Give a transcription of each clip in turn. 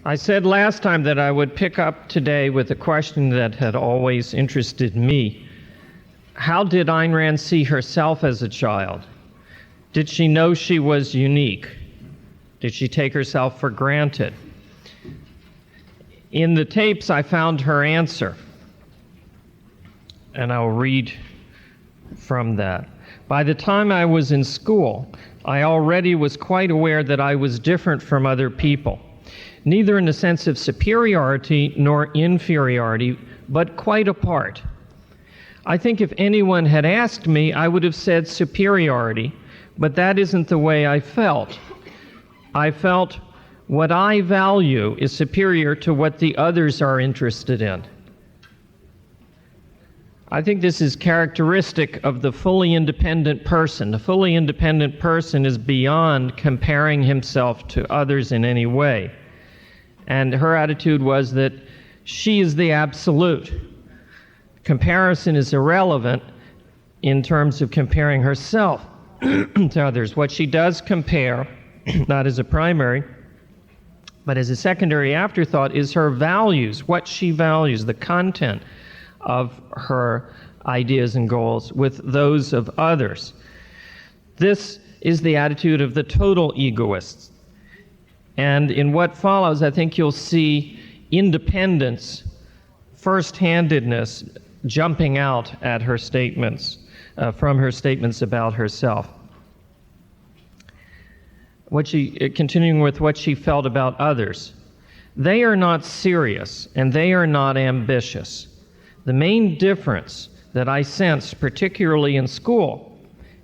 I said last time that I would pick up today with a question that had always interested me. How did Ayn Rand see herself as a child? Did she know she was unique? Did she take herself for granted? In the tapes, I found her answer, and I'll read from that. By the time I was in school, I already was quite aware that I was different from other people, neither in the sense of superiority nor inferiority, but quite apart. I think if anyone had asked me, I would have said superiority, but that isn't the way I felt. I felt what I value is superior to what the others are interested in. I think this is characteristic of the fully independent person. The fully independent person is beyond comparing himself to others in any way. And her attitude was that she is the absolute. Comparison is irrelevant in terms of comparing herself to others. What she does compare, not as a primary, but as a secondary afterthought, is her values, what she values, the content of her ideas and goals with those of others. This is the attitude of the total egoists. And in what follows, I think you'll see independence, first-handedness jumping out at her statements, from her statements about herself. Continuing with what she felt about others. They are not serious, and they are not ambitious. The main difference that I sensed, particularly in school,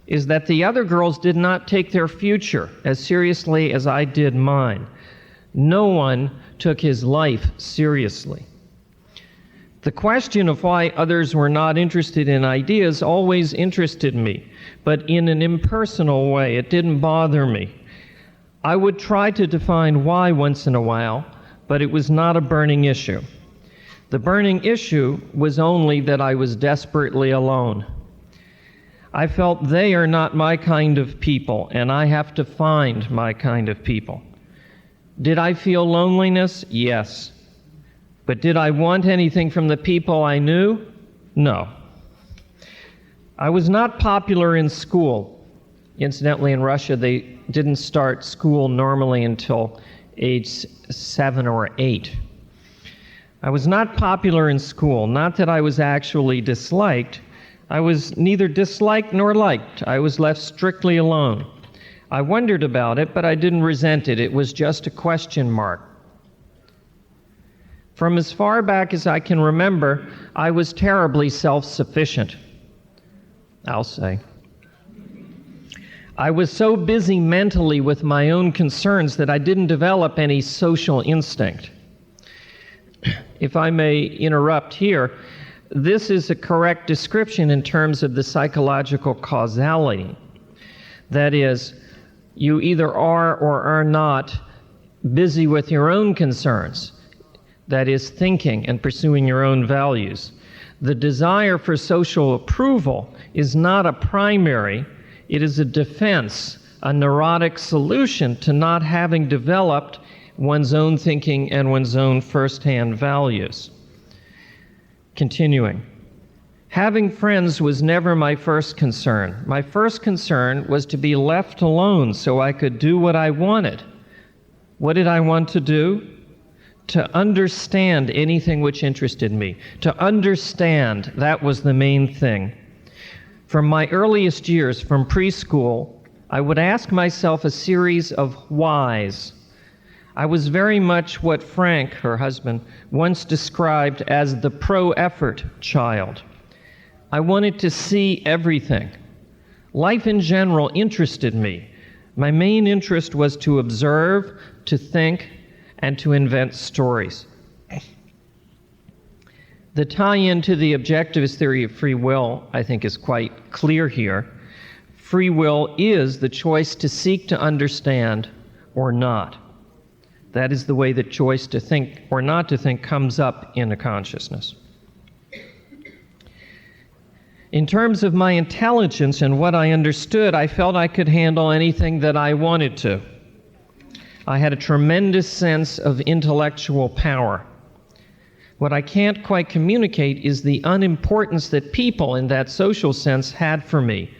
is that the other girls did not take their future as seriously as I did mine. No one took his life seriously. The question of why others were not interested in ideas always interested me, but in an impersonal way. It didn't bother me. I would try to define why once in a while, but it was not a burning issue. The burning issue was only that I was desperately alone. I felt they are not my kind of people, and I have to find my kind of people. Did I feel loneliness? Yes. But did I want anything from the people I knew? No. I was not popular in school. Incidentally, in Russia, they didn't start school normally until age 7 or 8. I was not popular in school, not that I was actually disliked. I was neither disliked nor liked. I was left strictly alone. I wondered about it, but I didn't resent it. It was just a question mark. From as far back as I can remember, I was terribly self-sufficient, I'll say. I was so busy mentally with my own concerns that I didn't develop any social instinct. If I may interrupt here, this is a correct description in terms of the psychological causality. That is, you either are or are not busy with your own concerns. That is, thinking and pursuing your own values. The desire for social approval is not a primary, it is a defense, a neurotic solution to not having developed one's own thinking and one's own first-hand values. Continuing. Having friends was never my first concern. My first concern was to be left alone so I could do what I wanted. What did I want to do? To understand anything which interested me. To understand, that was the main thing. From my earliest years, from preschool, I would ask myself a series of whys. I was very much what Frank, her husband, once described as the pro-effort child. I wanted to see everything. Life in general interested me. My main interest was to observe, to think, and to invent stories. The tie-in to the objectivist theory of free will, I think, is quite clear here. Free will is the choice to seek to understand or not. That is the way the choice to think or not to think comes up in a consciousness. In terms of my intelligence and what I understood, I felt I could handle anything that I wanted to. I had a tremendous sense of intellectual power. What I can't quite communicate is the unimportance that people, in that social sense, had for me.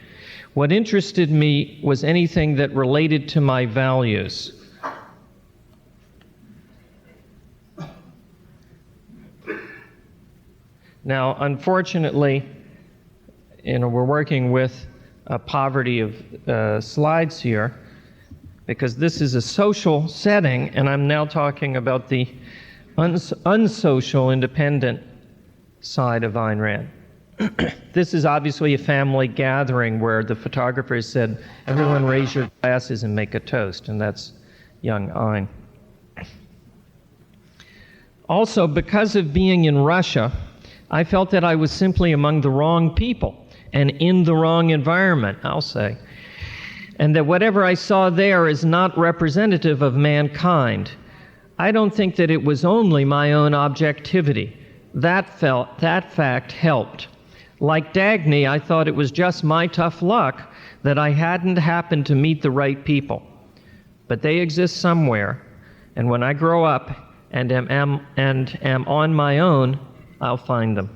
What interested me was anything that related to my values. Now, unfortunately, we're working with a poverty of slides here, because this is a social setting, and I'm now talking about the unsocial, independent side of Ayn Rand. This is obviously a family gathering where the photographer said, "Everyone raise your glasses and make a toast," and that's young Ayn. Also, because of being in Russia, I felt that I was simply among the wrong people and in the wrong environment, I'll say, and that whatever I saw there is not representative of mankind. I don't think that it was only my own objectivity. That fact helped. Like Dagny, I thought it was just my tough luck that I hadn't happened to meet the right people. But they exist somewhere, and when I grow up and am on my own, I'll find them.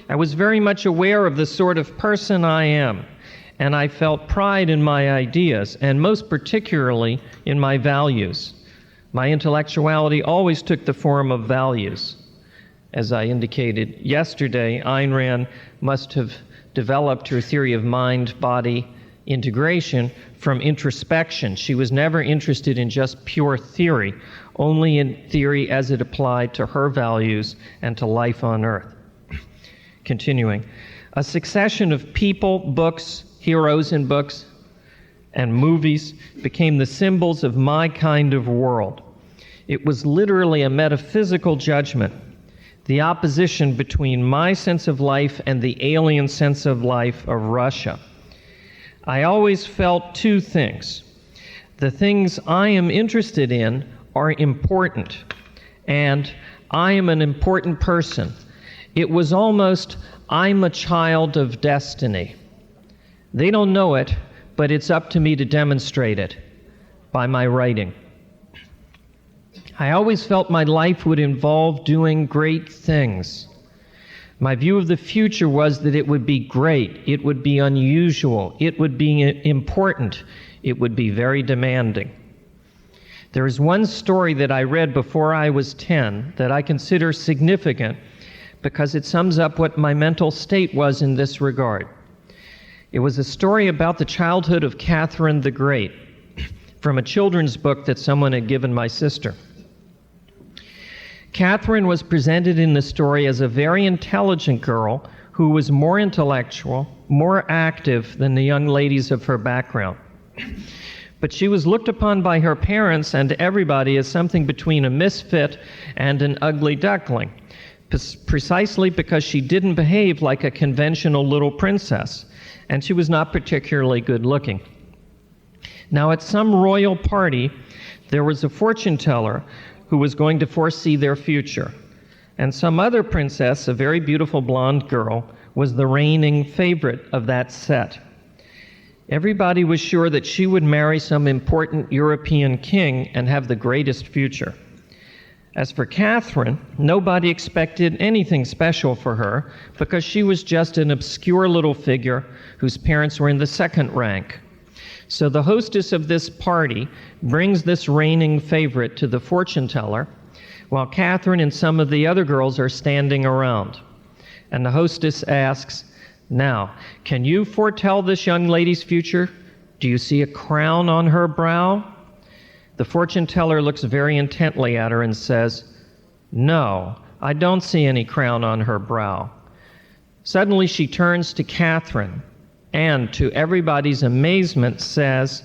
I was very much aware of the sort of person I am, and I felt pride in my ideas, and most particularly in my values. My intellectuality always took the form of values. As I indicated yesterday, Ayn Rand must have developed her theory of mind-body integration from introspection. She was never interested in just pure theory, only in theory as it applied to her values and to life on Earth. Continuing, a succession of people, books, heroes in books, and movies became the symbols of my kind of world. It was literally a metaphysical judgment, the opposition between my sense of life and the alien sense of life of Russia. I always felt two things. The things I am interested in are important, and I am an important person. It was almost, I'm a child of destiny. They don't know it, but it's up to me to demonstrate it by my writing. I always felt my life would involve doing great things. My view of the future was that it would be great, it would be unusual, it would be important, it would be very demanding. There is one story that I read before I was 10 that I consider significant because it sums up what my mental state was in this regard. It was a story about the childhood of Catherine the Great from a children's book that someone had given my sister. Catherine was presented in the story as a very intelligent girl who was more intellectual, more active than the young ladies of her background. But she was looked upon by her parents and everybody as something between a misfit and an ugly duckling, precisely because she didn't behave like a conventional little princess, and she was not particularly good looking. Now, at some royal party, there was a fortune teller who was going to foresee their future, and some other princess, a very beautiful blonde girl, was the reigning favorite of that set. Everybody was sure that she would marry some important European king and have the greatest future. As for Catherine, nobody expected anything special for her because she was just an obscure little figure whose parents were in the second rank. So the hostess of this party brings this reigning favorite to the fortune teller, while Catherine and some of the other girls are standing around. And the hostess asks, "Now, can you foretell this young lady's future? Do you see a crown on her brow?" The fortune teller looks very intently at her and says, "No, I don't see any crown on her brow." Suddenly she turns to Catherine and, to everybody's amazement, says,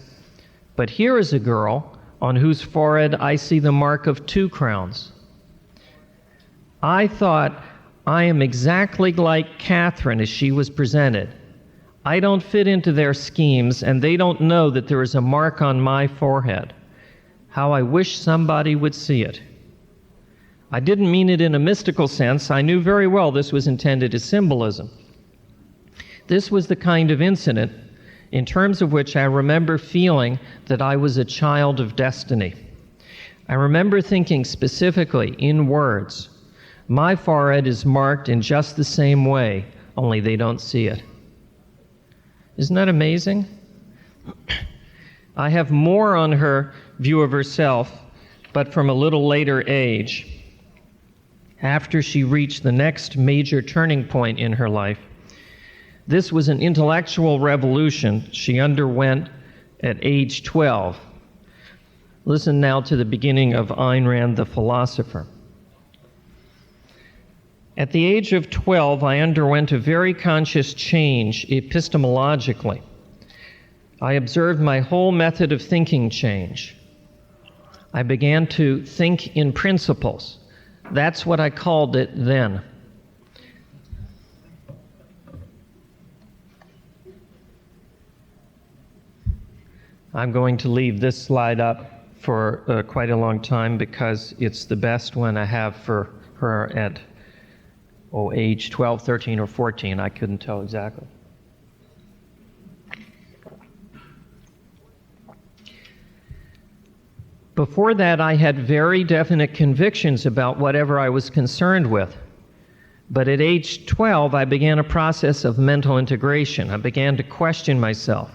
"But here is a girl on whose forehead I see the mark of 2 crowns." I thought, I am exactly like Catherine as she was presented. I don't fit into their schemes, and they don't know that there is a mark on my forehead. How I wish somebody would see it. I didn't mean it in a mystical sense. I knew very well this was intended as symbolism. This was the kind of incident in terms of which I remember feeling that I was a child of destiny. I remember thinking specifically in words, my forehead is marked in just the same way, only they don't see it. Isn't that amazing? I have more on her view of herself, but from a little later age, after she reached the next major turning point in her life. This was an intellectual revolution she underwent at age 12. Listen now to the beginning of Ayn Rand, the philosopher. At the age of 12, I underwent a very conscious change epistemologically. I observed my whole method of thinking change. I began to think in principles. That's what I called it then. I'm going to leave this slide up for quite a long time because it's the best one I have for her at age 12, 13, or 14. I couldn't tell exactly. Before that, I had very definite convictions about whatever I was concerned with. But at age 12, I began a process of mental integration. I began to question myself.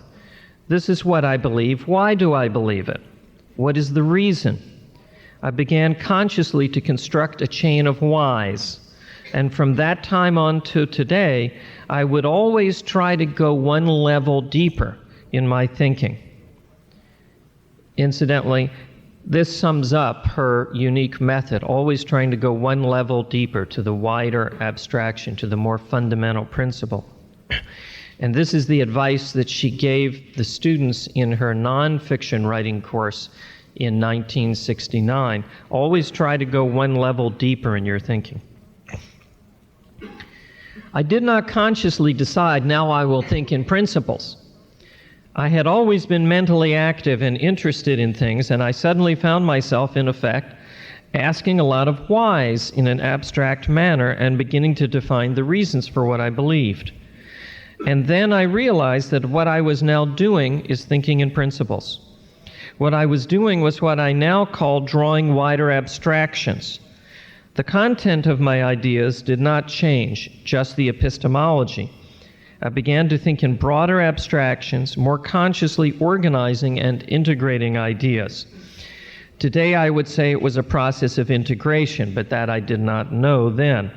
This is what I believe. Why do I believe it? What is the reason? I began consciously to construct a chain of whys. And from that time on to today, I would always try to go one level deeper in my thinking. Incidentally, this sums up her unique method, always trying to go one level deeper to the wider abstraction, to the more fundamental principle. And this is the advice that she gave the students in her nonfiction writing course in 1969. Always try to go one level deeper in your thinking. I did not consciously decide, now I will think in principles. I had always been mentally active and interested in things, and I suddenly found myself, in effect, asking a lot of whys in an abstract manner and beginning to define the reasons for what I believed. And then I realized that what I was now doing is thinking in principles. What I was doing was what I now call drawing wider abstractions. The content of my ideas did not change, just the epistemology. I began to think in broader abstractions, more consciously organizing and integrating ideas. Today, I would say it was a process of integration, but that I did not know then.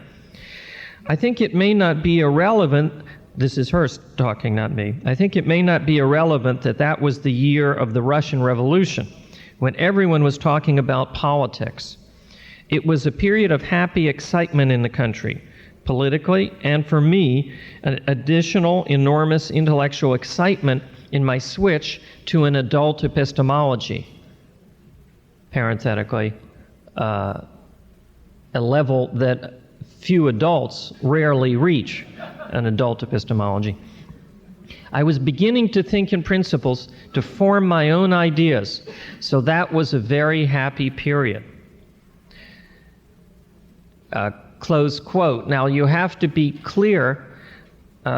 I think it may not be irrelevant, this is her talking, not me. I think it may not be irrelevant that that was the year of the Russian Revolution, when everyone was talking about politics. It was a period of happy excitement in the country, politically, and for me, an additional enormous intellectual excitement in my switch to an adult epistemology. Parenthetically, a level that few adults rarely reach, an adult epistemology. I was beginning to think in principles, to form my own ideas, so that was a very happy period. Close quote. Now, you have to be clear,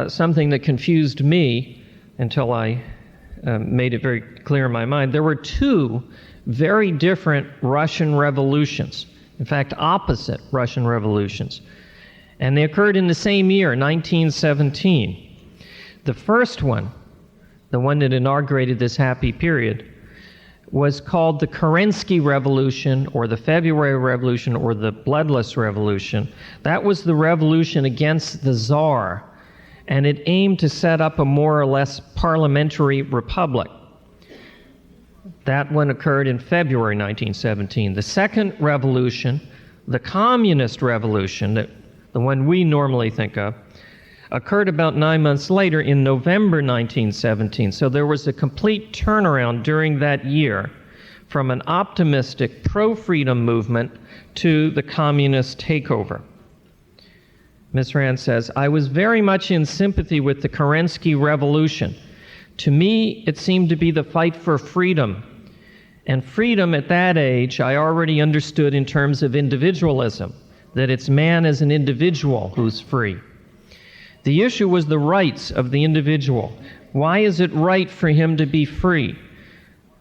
something that confused me until I made it very clear in my mind. There were two very different Russian revolutions, in fact, opposite Russian revolutions. And they occurred in the same year, 1917. The first one, the one that inaugurated this happy period, was called the Kerensky Revolution, or the February Revolution, or the Bloodless Revolution. That was the revolution against the Tsar, and it aimed to set up a more or less parliamentary republic. That one occurred in February 1917. The second revolution, the Communist Revolution, the one we normally think of, occurred about 9 months later in November 1917. So there was a complete turnaround during that year from an optimistic pro-freedom movement to the communist takeover. Ms. Rand says, I was very much in sympathy with the Kerensky Revolution. To me, it seemed to be the fight for freedom. And freedom at that age, I already understood in terms of individualism, that it's man as an individual who's free. The issue was the rights of the individual, Why is it right for him to be free?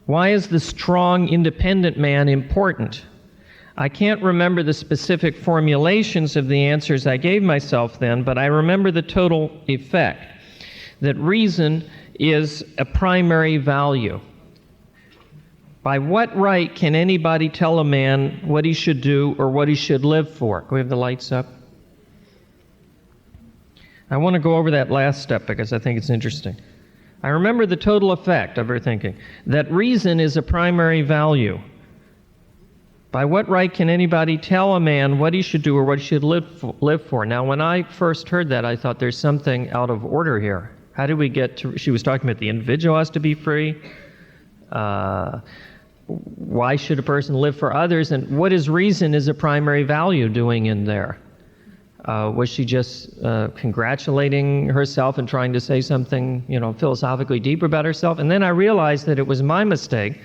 Why is the strong, independent man important? I can't remember the specific formulations of the answers I gave myself then, but I remember the total effect, that reason is a primary value. By what right can anybody tell a man what he should do or what he should live for? Can we have the lights up? I want to go over that last step because I think it's interesting. I remember the total effect of her thinking, that reason is a primary value. By what right can anybody tell a man what he should do or what he should live for? Now, when I first heard that, I thought there's something out of order here. How did we get to... She was talking about the individual has to be free. Why should a person live for others? And what is reason is a primary value doing in there? Was she just congratulating herself and trying to say something, philosophically deeper about herself? And then I realized that it was my mistake,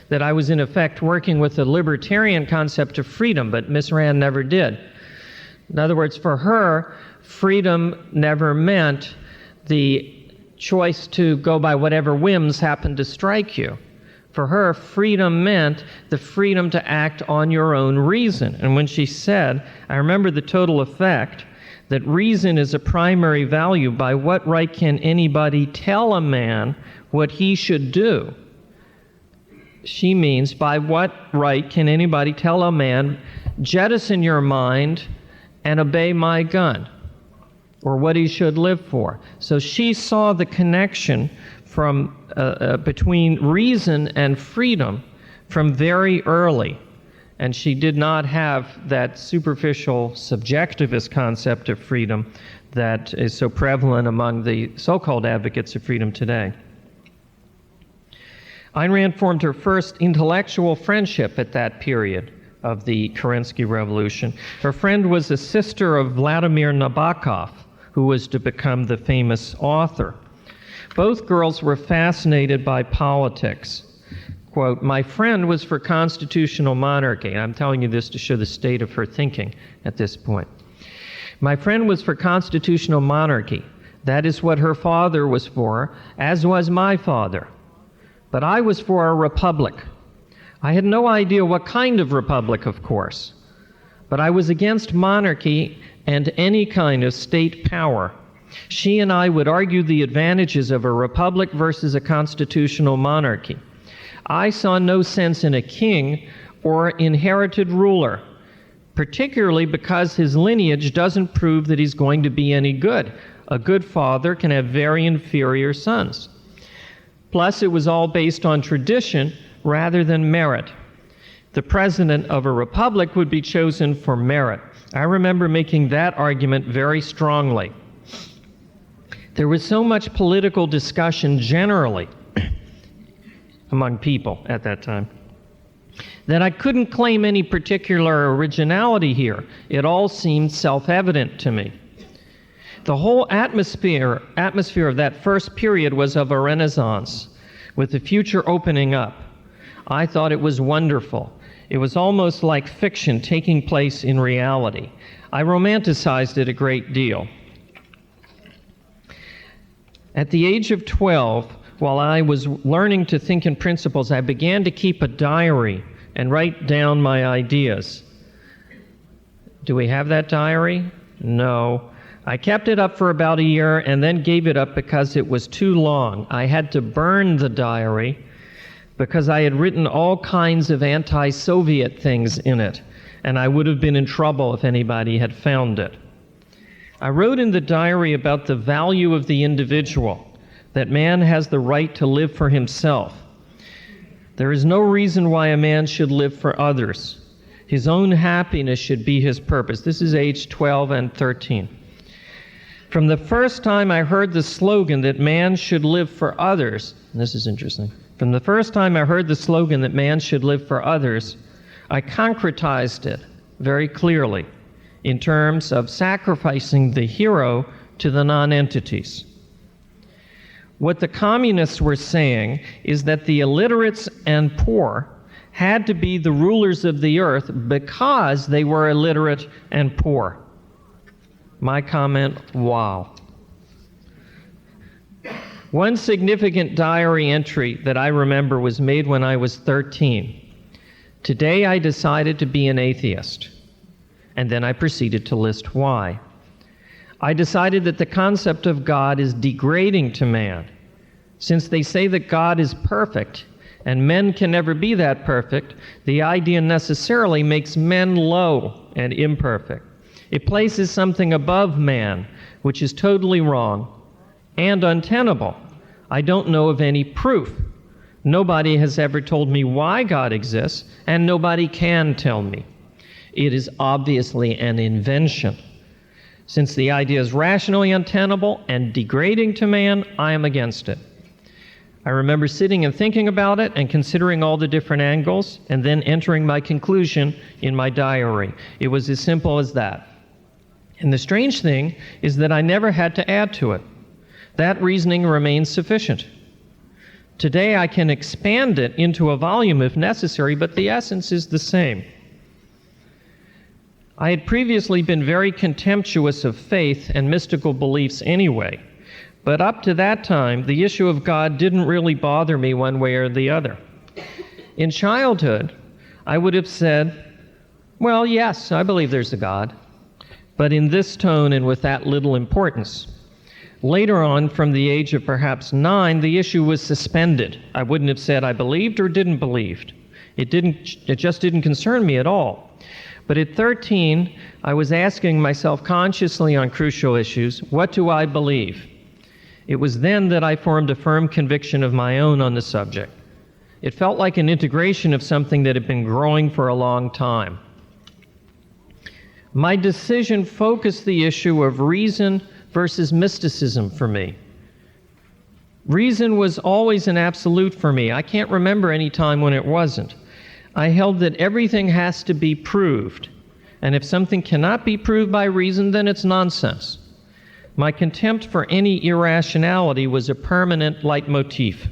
that I was in effect working with the libertarian concept of freedom, but Miss Rand never did. In other words, for her, freedom never meant the choice to go by whatever whims happened to strike you. For her, freedom meant the freedom to act on your own reason. And when she said, I remember the total effect, that reason is a primary value, by what right can anybody tell a man what he should do? She means, by what right can anybody tell a man, jettison your mind and obey my gun, or what he should live for? So she saw the connection from between reason and freedom from very early, and she did not have that superficial subjectivist concept of freedom that is so prevalent among the so-called advocates of freedom today. Ayn Rand formed her first intellectual friendship at that period of the Kerensky Revolution. Her friend was a sister of Vladimir Nabokov, who was to become the famous author. Both girls were fascinated by politics. Quote, my friend was for constitutional monarchy. And I'm telling you this to show the state of her thinking at this point. My friend was for constitutional monarchy. That is what her father was for, as was my father. But I was for a republic. I had no idea what kind of republic, of course. But I was against monarchy and any kind of state power. She and I would argue the advantages of a republic versus a constitutional monarchy. I saw no sense in a king or inherited ruler, particularly because his lineage doesn't prove that he's going to be any good. A good father can have very inferior sons. Plus, it was all based on tradition rather than merit. The president of a republic would be chosen for merit. I remember making that argument very strongly. There was so much political discussion generally among people at that time that I couldn't claim any particular originality here. It all seemed self-evident to me. The whole atmosphere of that first period was of a renaissance, with the future opening up. I thought it was wonderful. It was almost like fiction taking place in reality. I romanticized it a great deal. At the age of 12, while I was learning to think in principles, I began to keep a diary and write down my ideas. Do we have that diary? No. I kept it up for about a year and then gave it up because it was too long. I had to burn the diary because I had written all kinds of anti-Soviet things in it, and I would have been in trouble if anybody had found it. I wrote in the diary about the value of the individual, that man has the right to live for himself. There is no reason why a man should live for others. His own happiness should be his purpose. This is age 12 and 13. From the first time I heard the slogan that man should live for others, and this is interesting, from the first time I heard the slogan that man should live for others, I concretized it very clearly in terms of sacrificing the hero to the non-entities. What the communists were saying is that the illiterates and poor had to be the rulers of the earth because they were illiterate and poor. My comment, wow. One significant diary entry that I remember was made when I was 13. Today I decided to be an atheist. And then I proceeded to list why. I decided that the concept of God is degrading to man. Since they say that God is perfect, and men can never be that perfect, the idea necessarily makes men low and imperfect. It places something above man, which is totally wrong and untenable. I don't know of any proof. Nobody has ever told me why God exists, and nobody can tell me. It is obviously an invention. Since the idea is rationally untenable and degrading to man, I am against it. I remember sitting and thinking about it and considering all the different angles, and then entering my conclusion in my diary. It was as simple as that. And the strange thing is that I never had to add to it. That reasoning remains sufficient. Today I can expand it into a volume if necessary, but the essence is the same. I had previously been very contemptuous of faith and mystical beliefs anyway, but up to that time, the issue of God didn't really bother me one way or the other. In childhood, I would have said, well, yes, I believe there's a God, but in this tone and with that little importance. Later on, from the age of perhaps 9, the issue was suspended. I wouldn't have said I believed or didn't believe. It just didn't concern me at all. But at 13, I was asking myself consciously on crucial issues, what do I believe? It was then that I formed a firm conviction of my own on the subject. It felt like an integration of something that had been growing for a long time. My decision focused the issue of reason versus mysticism for me. Reason was always an absolute for me. I can't remember any time when it wasn't. I held that everything has to be proved, and if something cannot be proved by reason, then it's nonsense. My contempt for any irrationality was a permanent leitmotif.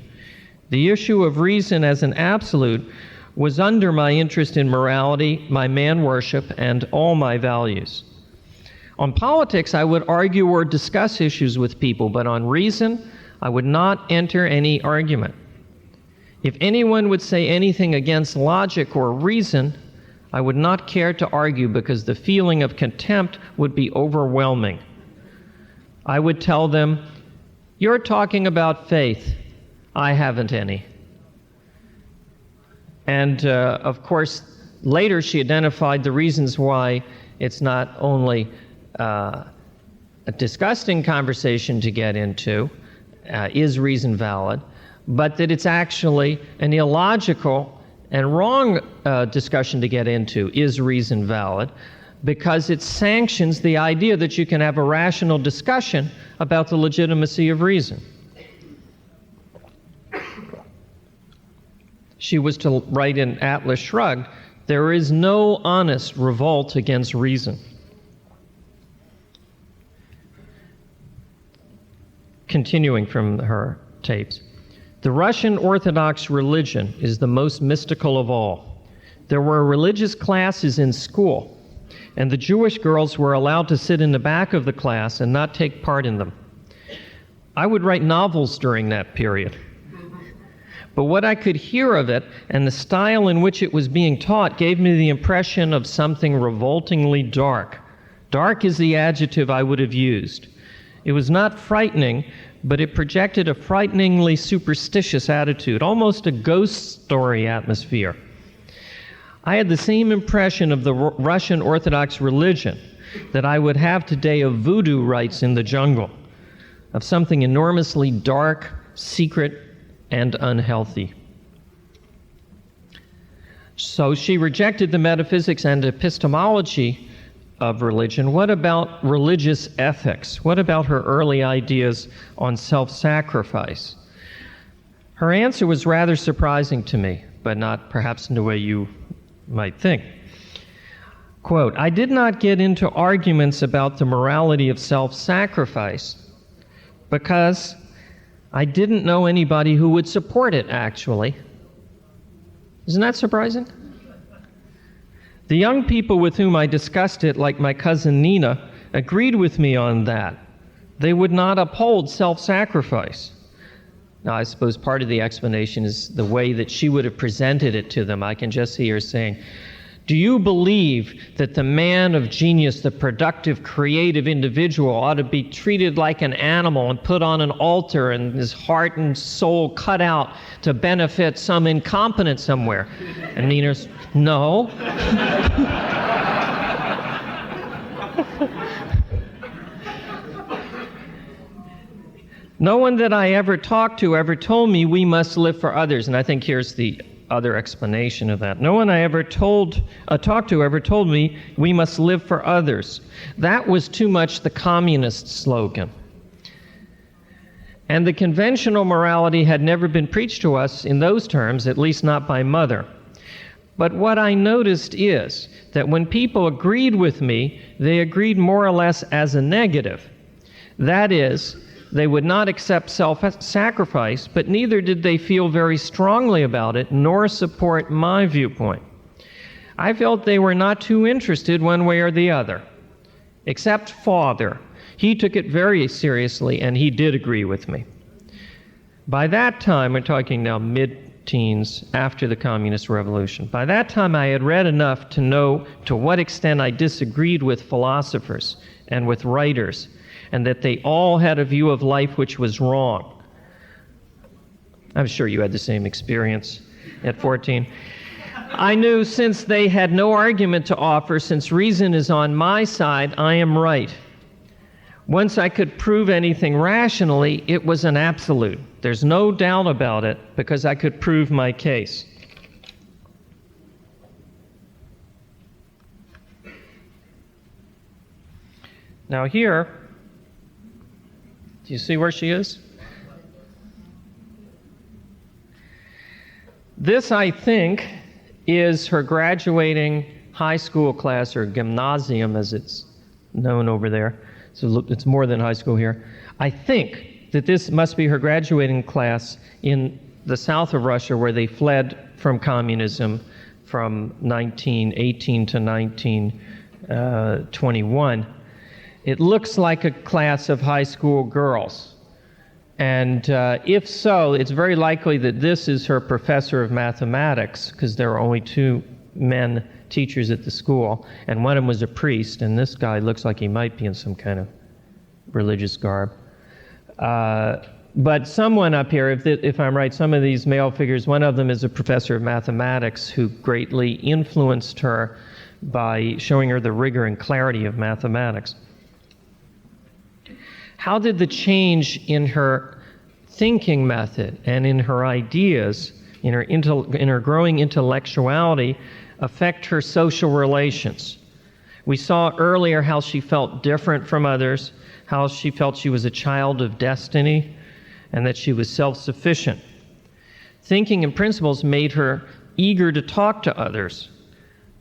The issue of reason as an absolute was under my interest in morality, my man worship, and all my values. On politics, I would argue or discuss issues with people, but on reason, I would not enter any argument. If anyone would say anything against logic or reason, I would not care to argue because the feeling of contempt would be overwhelming. I would tell them, "You're talking about faith. I haven't any." And of course, later she identified the reasons why it's not only a disgusting conversation to get into, is reason valid, but that it's actually an illogical and wrong discussion to get into, is reason valid, because it sanctions the idea that you can have a rational discussion about the legitimacy of reason. She was to write in Atlas Shrugged, "There is no honest revolt against reason." Continuing from her tapes, "The Russian Orthodox religion is the most mystical of all. There were religious classes in school, and the Jewish girls were allowed to sit in the back of the class and not take part in them. I would write novels during that period. But what I could hear of it and the style in which it was being taught gave me the impression of something revoltingly dark. Dark is the adjective I would have used. It was not frightening, but it projected a frighteningly superstitious attitude, almost a ghost story atmosphere. I had the same impression of the Russian Orthodox religion that I would have today of voodoo rites in the jungle, of something enormously dark, secret, and unhealthy." So she rejected the metaphysics and epistemology of religion. What about religious ethics? What about her early ideas on self-sacrifice? Her answer was rather surprising to me, but not perhaps in the way you might think. Quote, "I did not get into arguments about the morality of self-sacrifice because I didn't know anybody who would support it, actually." Isn't that surprising? "The young people with whom I discussed it, like my cousin Nina, agreed with me on that. They would not uphold self-sacrifice. Now, I suppose part of the explanation is the way that she would have presented it to them. I can just see her saying, do you believe that the man of genius, the productive, creative individual, ought to be treated like an animal and put on an altar and his heart and soul cut out to benefit some incompetent somewhere? And Nina's, no. No one that I ever talked to ever told me we must live for others. And I think here's the other explanation of that. No one I ever talked to ever told me we must live for others. That was too much the communist slogan. And the conventional morality had never been preached to us in those terms, at least not by Mother. But what I noticed is that when people agreed with me, they agreed more or less as a negative. That is, they would not accept self-sacrifice, but neither did they feel very strongly about it, nor support my viewpoint. I felt they were not too interested one way or the other, except Father. He took it very seriously, and he did agree with me. By that time, we're talking now mid-teens, after the Communist Revolution, by that time I had read enough to know to what extent I disagreed with philosophers and with writers, and that they all had a view of life which was wrong. I'm sure you had the same experience at 14. I knew since they had no argument to offer, since reason is on my side, I am right. Once I could prove anything rationally, it was an absolute. There's no doubt about it, because I could prove my case. Now here, do you see where she is? This, I think, is her graduating high school class, or gymnasium as it's known over there. So it's more than high school here. I think that this must be her graduating class in the south of Russia, where they fled from communism from 1918 to 1921. It looks like a class of high school girls. And if so, it's very likely that this is her professor of mathematics, because there are only two men teachers at the school, and one of them was a priest, and this guy looks like he might be in some kind of religious garb. But someone up here, if I'm right, some of these male figures, one of them is a professor of mathematics who greatly influenced her by showing her the rigor and clarity of mathematics. How did the change in her thinking method and in her ideas, in her growing intellectuality, affect her social relations? We saw earlier how she felt different from others, how she felt she was a child of destiny, and that she was self-sufficient. Thinking and principles made her eager to talk to others,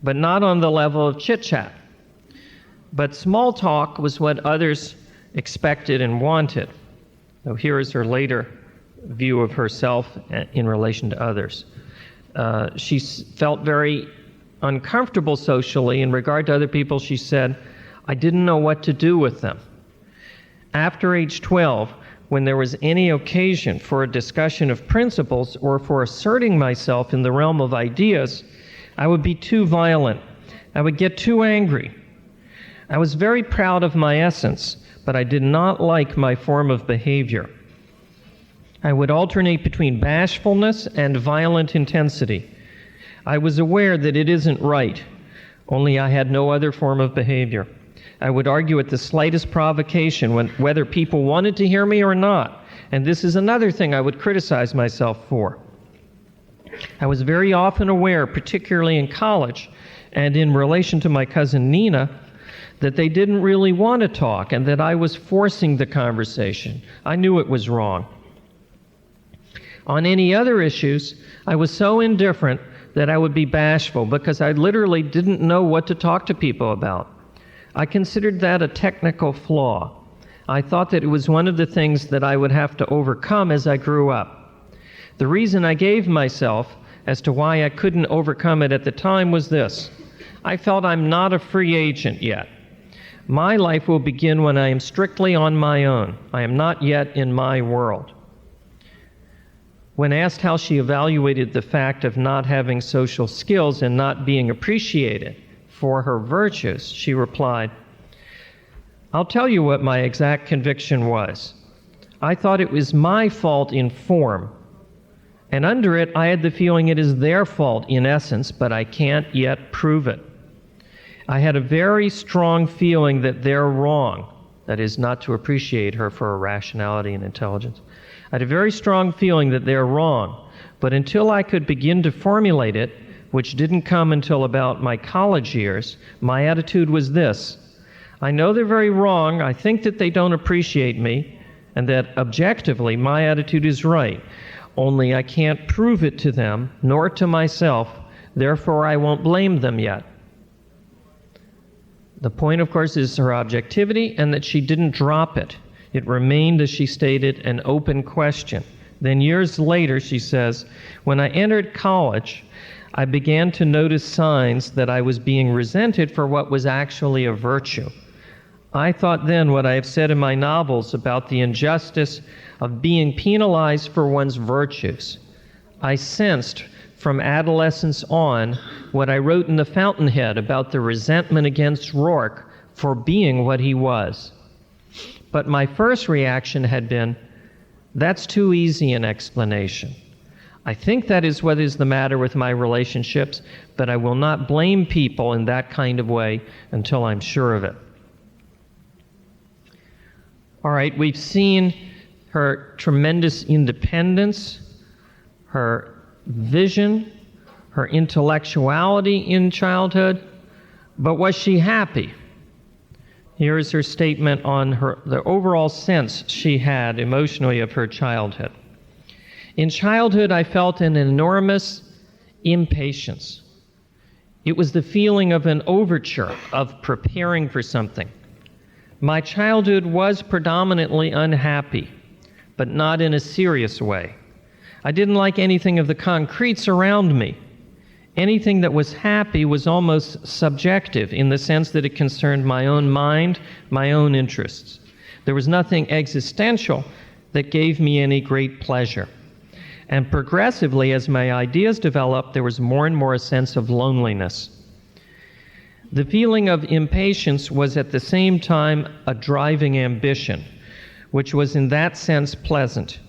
but not on the level of chit-chat. But small talk was what others expected and wanted. So here is her later view of herself in relation to others. She felt very uncomfortable socially in regard to other people. She said, I didn't know what to do with them. After age 12, when there was any occasion for a discussion of principles or for asserting myself in the realm of ideas, I would be too violent. I would get too angry. I was very proud of my essence, but I did not like my form of behavior. I would alternate between bashfulness and violent intensity. I was aware that it isn't right, only I had no other form of behavior. I would argue at the slightest provocation, whether people wanted to hear me or not, and this is another thing I would criticize myself for. I was very often aware, particularly in college and in relation to my cousin Nina, that they didn't really want to talk and that I was forcing the conversation. I knew it was wrong. On any other issues, I was so indifferent that I would be bashful because I literally didn't know what to talk to people about. I considered that a technical flaw. I thought that it was one of the things that I would have to overcome as I grew up. The reason I gave myself as to why I couldn't overcome it at the time was this. I felt I'm not a free agent yet. My life will begin when I am strictly on my own. I am not yet in my world. When asked how she evaluated the fact of not having social skills and not being appreciated for her virtues, she replied, "I'll tell you what my exact conviction was. I thought it was my fault in form, and under it I had the feeling it is their fault in essence, but I can't yet prove it. I had a very strong feeling that they're wrong," that is, not to appreciate her for her rationality and intelligence. "I had a very strong feeling that they're wrong, but until I could begin to formulate it, which didn't come until about my college years, my attitude was this: I know they're very wrong, I think that they don't appreciate me, and that objectively my attitude is right, only I can't prove it to them, nor to myself, therefore I won't blame them yet." The point, of course, is her objectivity and that she didn't drop it. It remained, as she stated, an open question. Then years later, she says, "When I entered college, I began to notice signs that I was being resented for what was actually a virtue. I thought then what I have said in my novels about the injustice of being penalized for one's virtues. I sensed from adolescence on what I wrote in The Fountainhead about the resentment against Rourke for being what he was. But my first reaction had been, that's too easy an explanation. I think that is what is the matter with my relationships, but I will not blame people in that kind of way until I'm sure of it." All right, we've seen her tremendous independence, her vision, her intellectuality in childhood, but was she happy? Here is her statement on the overall sense she had emotionally of her childhood. "In childhood, I felt an enormous impatience. It was the feeling of an overture, of preparing for something. My childhood was predominantly unhappy, but not in a serious way. I didn't like anything of the concretes around me. Anything that was happy was almost subjective in the sense that it concerned my own mind, my own interests. There was nothing existential that gave me any great pleasure. And progressively, as my ideas developed, there was more and more a sense of loneliness. The feeling of impatience was at the same time a driving ambition, which was in that sense pleasant.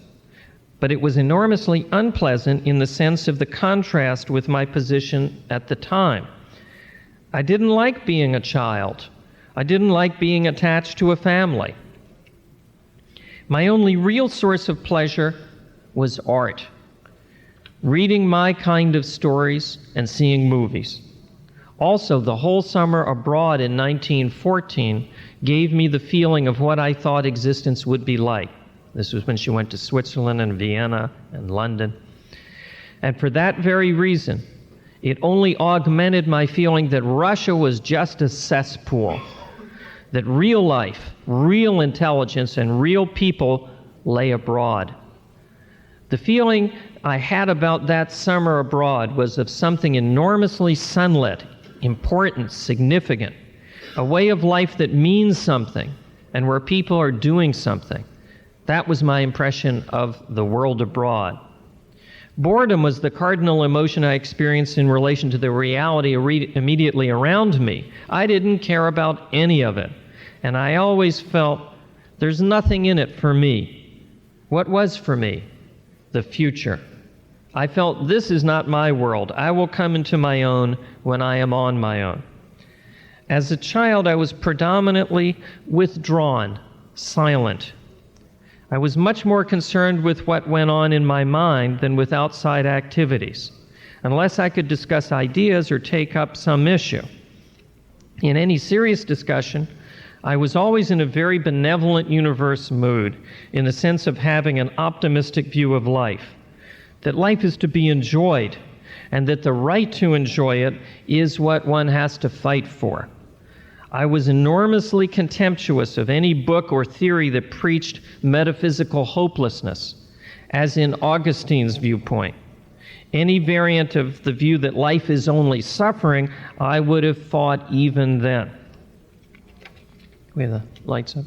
But it was enormously unpleasant in the sense of the contrast with my position at the time. I didn't like being a child. I didn't like being attached to a family. My only real source of pleasure was art, reading my kind of stories and seeing movies. Also, the whole summer abroad in 1914 gave me the feeling of what I thought existence would be like. This was when she went to Switzerland and Vienna and London. And for that very reason, it only augmented my feeling that Russia was just a cesspool, that real life, real intelligence, and real people lay abroad. The feeling I had about that summer abroad was of something enormously sunlit, important, significant, a way of life that means something, and where people are doing something. That was my impression of the world abroad. Boredom was the cardinal emotion I experienced in relation to the reality immediately around me. I didn't care about any of it, and I always felt there's nothing in it for me. What was for me? The future. I felt this is not my world. I will come into my own when I am on my own. As a child, I was predominantly withdrawn, silent. I was much more concerned with what went on in my mind than with outside activities, unless I could discuss ideas or take up some issue. In any serious discussion, I was always in a very benevolent universe mood, in the sense of having an optimistic view of life, that life is to be enjoyed, and that the right to enjoy it is what one has to fight for. I was enormously contemptuous of any book or theory that preached metaphysical hopelessness, as in Augustine's viewpoint. Any variant of the view that life is only suffering, I would have fought even then. We have the lights up.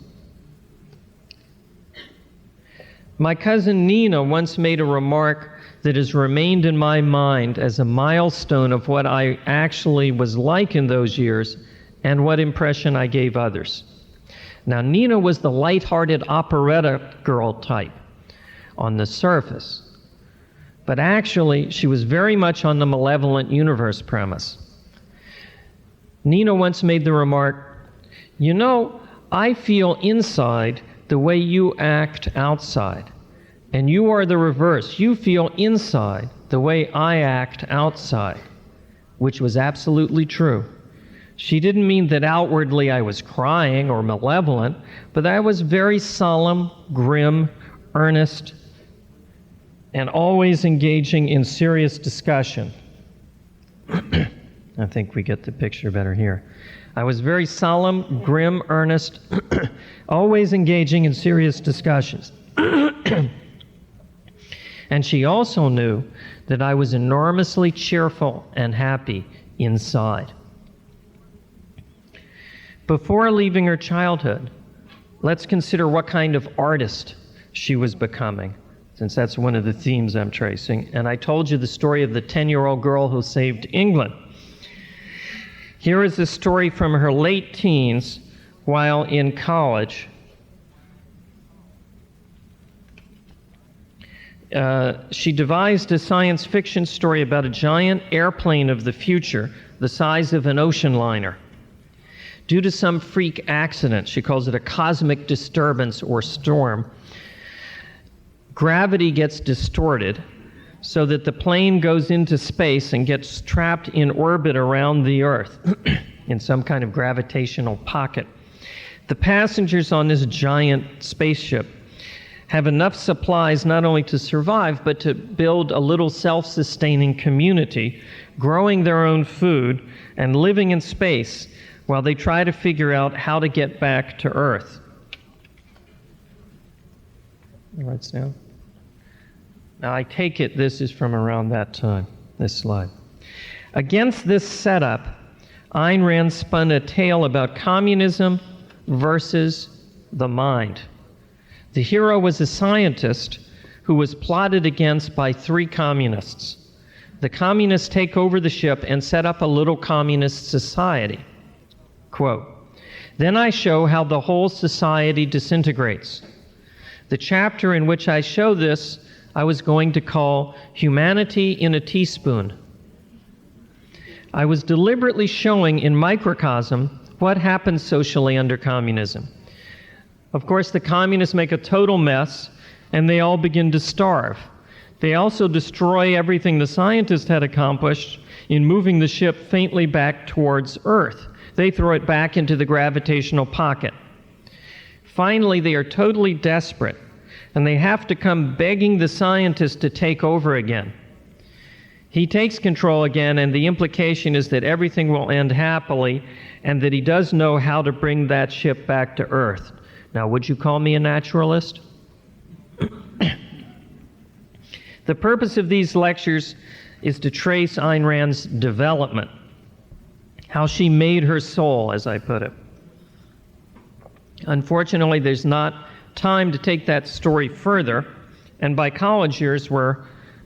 My cousin Nina once made a remark that has remained in my mind as a milestone of what I actually was like in those years and what impression I gave others. Now, Nina was the light-hearted operetta girl type on the surface, but actually she was very much on the malevolent universe premise. Nina once made the remark, "You know, I feel inside the way you act outside, and you are the reverse. You feel inside the way I act outside," which was absolutely true. She didn't mean that outwardly I was crying or malevolent, but I was very solemn, grim, earnest, and always engaging in serious discussion. I think we get the picture better here. I was very solemn, grim, earnest, always engaging in serious discussions. And she also knew that I was enormously cheerful and happy inside. Before leaving her childhood, let's consider what kind of artist she was becoming, since that's one of the themes I'm tracing. And I told you the story of the 10-year-old girl who saved England. Here is a story from her late teens while in college. She devised a science fiction story about a giant airplane of the future, the size of an ocean liner. Due to some freak accident, she calls it a cosmic disturbance or storm, gravity gets distorted so that the plane goes into space and gets trapped in orbit around the Earth in some kind of gravitational pocket. The passengers on this giant spaceship have enough supplies not only to survive, but to build a little self-sustaining community, growing their own food and living in space while they try to figure out how to get back to Earth. Writes down. Now, I take it this is from around that time, this slide. Against this setup, Ayn Rand spun a tale about communism versus the mind. The hero was a scientist who was plotted against by 3 communists. The communists take over the ship and set up a little communist society. Quote, "Then I show how the whole society disintegrates. The chapter in which I show this I was going to call Humanity in a Teaspoon. I was deliberately showing in microcosm what happens socially under communism. Of course, the communists make a total mess, and they all begin to starve. They also destroy everything the scientists had accomplished in moving the ship faintly back towards Earth. They throw it back into the gravitational pocket. Finally, they are totally desperate, and they have to come begging the scientist to take over again. He takes control again, and the implication is that everything will end happily, and that he does know how to bring that ship back to Earth. Now, would you call me a naturalist? The purpose of these lectures is to trace Ayn Rand's development, how she made her soul, as I put it. Unfortunately, there's not time to take that story further, and by college years, where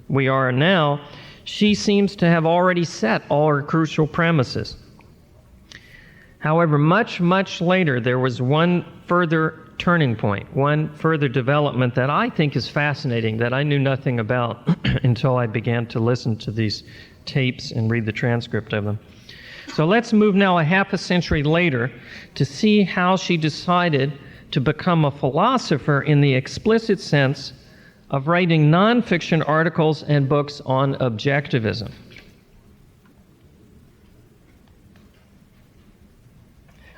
we are now, she seems to have already set all her crucial premises. However, much, much later, there was one further turning point, one further development that I think is fascinating, that I knew nothing about until I began to listen to these tapes and read the transcript of them. So let's move now a half a century later to see how she decided to become a philosopher in the explicit sense of writing nonfiction articles and books on objectivism.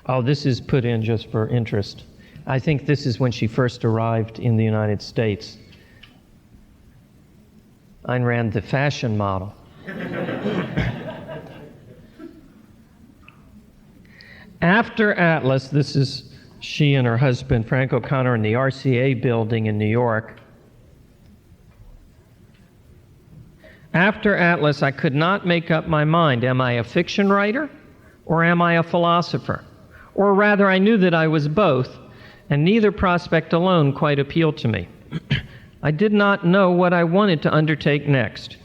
Oh, this is put in just for interest. I think this is when she first arrived in the United States. Ayn Rand, the fashion model. After Atlas, this is she and her husband, Frank O'Connor, in the RCA building in New York. After Atlas, I could not make up my mind. Am I a fiction writer or am I a philosopher? Or rather, I knew that I was both, and neither prospect alone quite appealed to me. I did not know what I wanted to undertake next.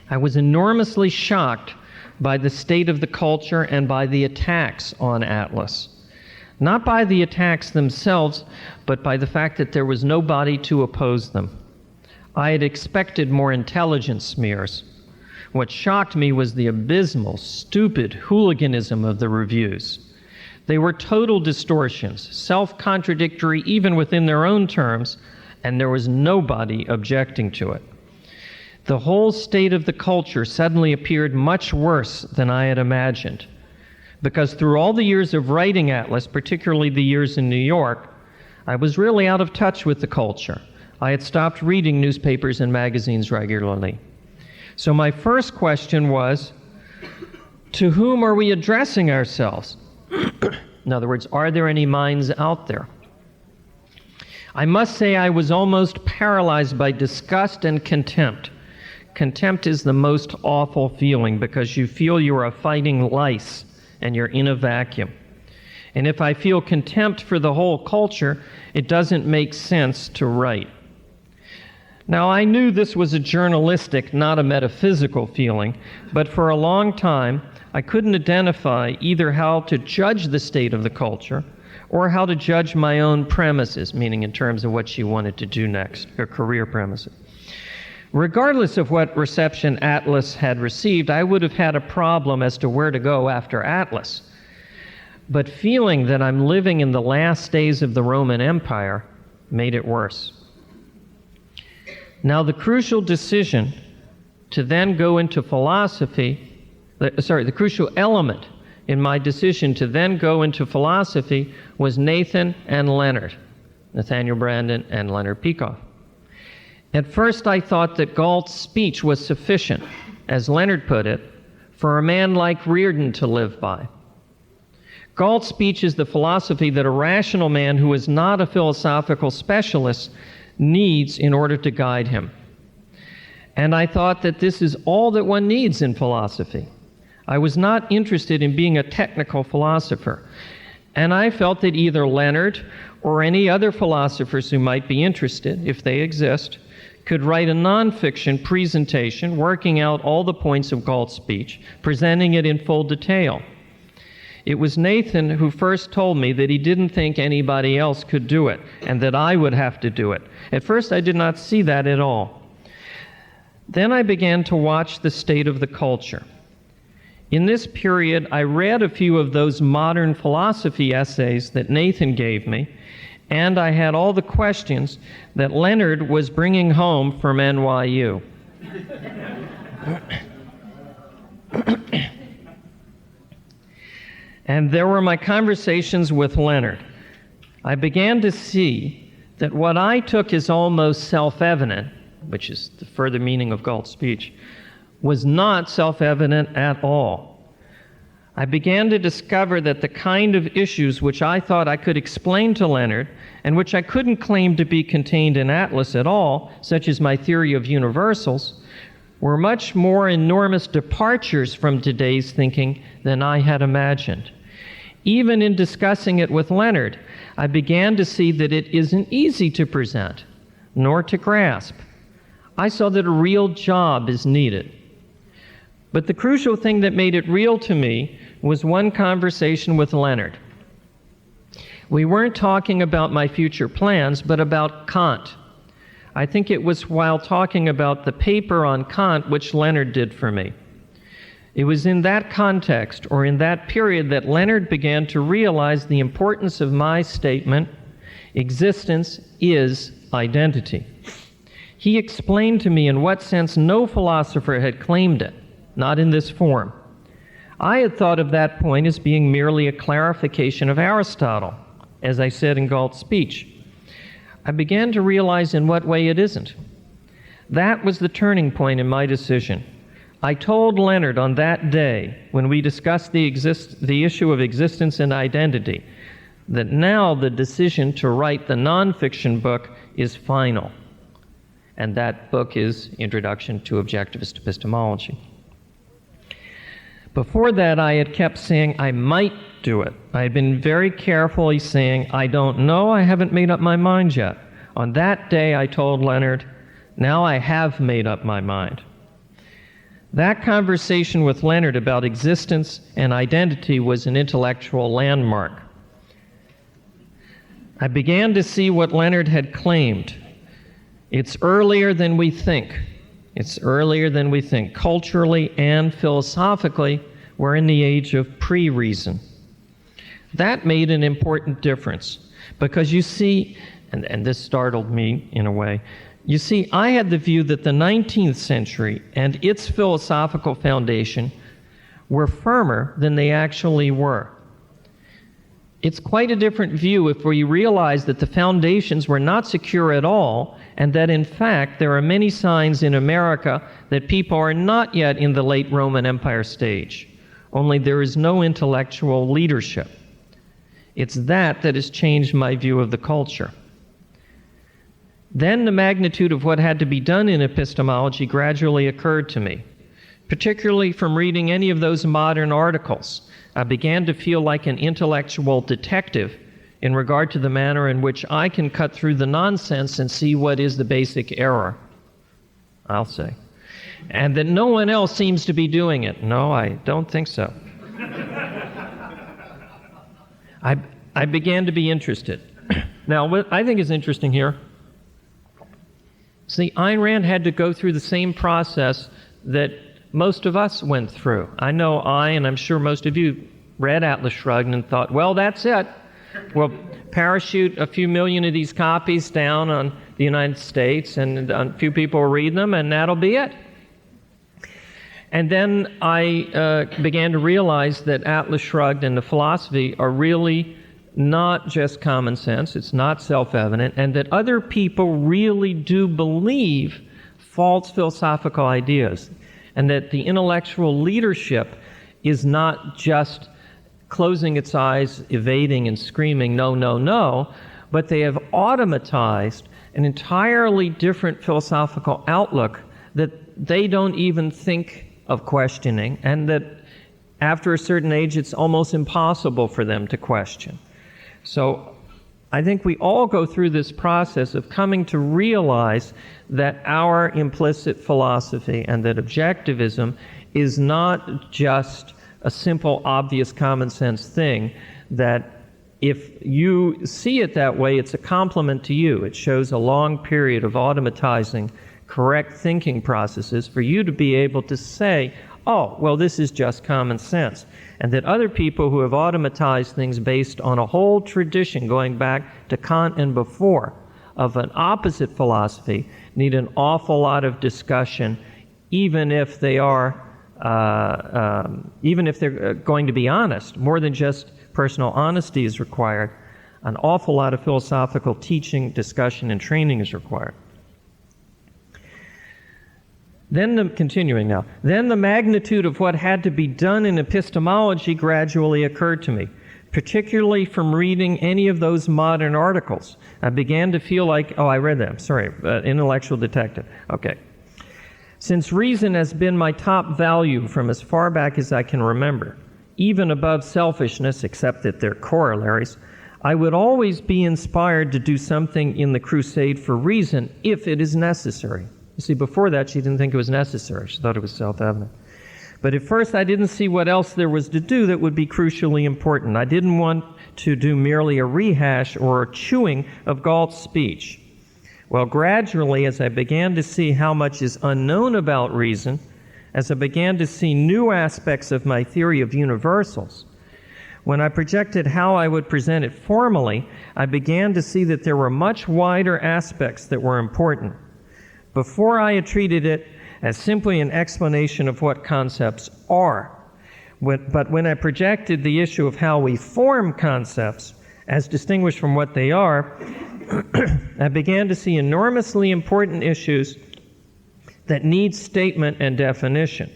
I was enormously shocked by the state of the culture and by the attacks on Atlas. Not by the attacks themselves, but by the fact that there was nobody to oppose them. I had expected more intelligent smears. What shocked me was the abysmal, stupid hooliganism of the reviews. They were total distortions, self-contradictory even within their own terms, and there was nobody objecting to it. The whole state of the culture suddenly appeared much worse than I had imagined, because through all the years of writing Atlas, particularly the years in New York, I was really out of touch with the culture. I had stopped reading newspapers and magazines regularly. So my first question was, to whom are we addressing ourselves? In other words, are there any minds out there? I must say I was almost paralyzed by disgust and contempt. Contempt is the most awful feeling because you feel you are fighting lice and you're in a vacuum. And if I feel contempt for the whole culture, it doesn't make sense to write. Now, I knew this was a journalistic, not a metaphysical feeling, but for a long time, I couldn't identify either how to judge the state of the culture or how to judge my own premises, meaning in terms of what she wanted to do next, her career premises. Regardless of what reception Atlas had received, I would have had a problem as to where to go after Atlas. But feeling that I'm living in the last days of the Roman Empire made it worse. Now, the crucial decision to then go into philosophy, the crucial element in my decision to then go into philosophy was Nathan and Leonard, Nathaniel Branden and Leonard Peikoff. At first, I thought that Galt's speech was sufficient, as Leonard put it, for a man like Reardon to live by. Galt's speech is the philosophy that a rational man who is not a philosophical specialist needs in order to guide him. And I thought that this is all that one needs in philosophy. I was not interested in being a technical philosopher. And I felt that either Leonard or any other philosophers who might be interested, if they exist, could write a nonfiction presentation working out all the points of Galt's speech, presenting it in full detail. It was Nathan who first told me that he didn't think anybody else could do it, and that I would have to do it. At first, I did not see that at all. Then I began to watch the state of the culture. In this period, I read a few of those modern philosophy essays that Nathan gave me, and I had all the questions that Leonard was bringing home from NYU. And there were my conversations with Leonard. I began to see that what I took as almost self-evident, which is the further meaning of Galt's speech, was not self-evident at all. I began to discover that the kind of issues which I thought I could explain to Leonard, and which I couldn't claim to be contained in Atlas at all, such as my theory of universals, were much more enormous departures from today's thinking than I had imagined. Even in discussing it with Leonard, I began to see that it isn't easy to present, nor to grasp. I saw that a real job is needed. But the crucial thing that made it real to me was one conversation with Leonard. We weren't talking about my future plans, but about Kant. I think it was while talking about the paper on Kant which Leonard did for me. It was in that context, or in that period, that Leonard began to realize the importance of my statement, existence is identity. He explained to me in what sense no philosopher had claimed it, not in this form. I had thought of that point as being merely a clarification of Aristotle, as I said in Galt's speech. I began to realize in what way it isn't. That was the turning point in my decision. I told Leonard on that day, when we discussed the issue of existence and identity, that now the decision to write the nonfiction book is final. And that book is Introduction to Objectivist Epistemology. Before that, I had kept saying I might do it. I had been very carefully saying, I don't know, I haven't made up my mind yet. On that day, I told Leonard, "Now I have made up my mind." That conversation with Leonard about existence and identity was an intellectual landmark. I began to see what Leonard had claimed. It's earlier than we think. It's earlier than we think. Culturally and philosophically, we're in the age of pre-reason. That made an important difference because you see, and this startled me in a way, you see, I had the view that the 19th century and its philosophical foundation were firmer than they actually were. It's quite a different view if we realize that the foundations were not secure at all, and that in fact there are many signs in America that people are not yet in the late Roman Empire stage, only there is no intellectual leadership. It's that has changed my view of the culture. Then the magnitude of what had to be done in epistemology gradually occurred to me, particularly from reading any of those modern articles. I began to feel like an intellectual detective in regard to the manner in which I can cut through the nonsense and see what is the basic error, I'll say. And that no one else seems to be doing it. No, I don't think so. I began to be interested. Now, what I think is interesting here, see, Ayn Rand had to go through the same process that most of us went through. I know and I'm sure most of you read Atlas Shrugged and thought, well, that's it. We'll parachute a few million of these copies down on the United States, and a few people will read them, and that'll be it. And then I began to realize that Atlas Shrugged and the philosophy are really not just common sense, it's not self-evident, and that other people really do believe false philosophical ideas, and that the intellectual leadership is not just closing its eyes, evading and screaming, no, no, no, but they have automatized an entirely different philosophical outlook that they don't even think of questioning, and that after a certain age it's almost impossible for them to question. So I think we all go through this process of coming to realize that our implicit philosophy and that objectivism is not just a simple, obvious, common sense thing, that if you see it that way, it's a compliment to you. It shows a long period of automatizing correct thinking processes for you to be able to say, oh, well, this is just common sense. And that other people who have automatized things based on a whole tradition going back to Kant and before of an opposite philosophy need an awful lot of discussion, even if they are, even if they're going to be honest. More than just personal honesty is required. An awful lot of philosophical teaching, discussion, and training is required. Continuing now, then the magnitude of what had to be done in epistemology gradually occurred to me, particularly from reading any of those modern articles. I began to feel like, I read them, intellectual detective. Okay. Since reason has been my top value from as far back as I can remember, even above selfishness, except that they're corollaries, I would always be inspired to do something in the crusade for reason if it is necessary. You see, before that, she didn't think it was necessary. She thought it was self-evident. But at first, I didn't see what else there was to do that would be crucially important. I didn't want to do merely a rehash or a chewing of Galt's speech. Well, gradually, as I began to see how much is unknown about reason, as I began to see new aspects of my theory of universals, when I projected how I would present it formally, I began to see that there were much wider aspects that were important. Before I had treated it as simply an explanation of what concepts are. But when I projected the issue of how we form concepts as distinguished from what they are, I began to see enormously important issues that need statement and definition.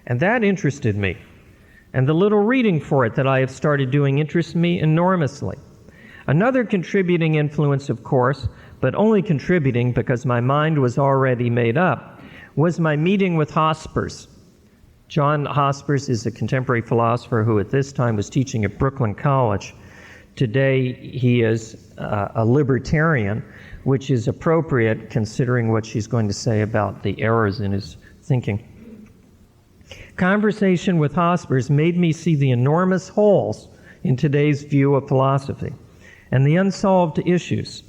And that interested me. And the little reading for it that I have started doing interests me enormously. Another contributing influence, of course, but only contributing because my mind was already made up, was my meeting with Hospers. John Hospers is a contemporary philosopher who at this time was teaching at Brooklyn College. Today, he is a libertarian, which is appropriate considering what she's going to say about the errors in his thinking. Conversation with Hospers made me see the enormous holes in today's view of philosophy and the unsolved issues.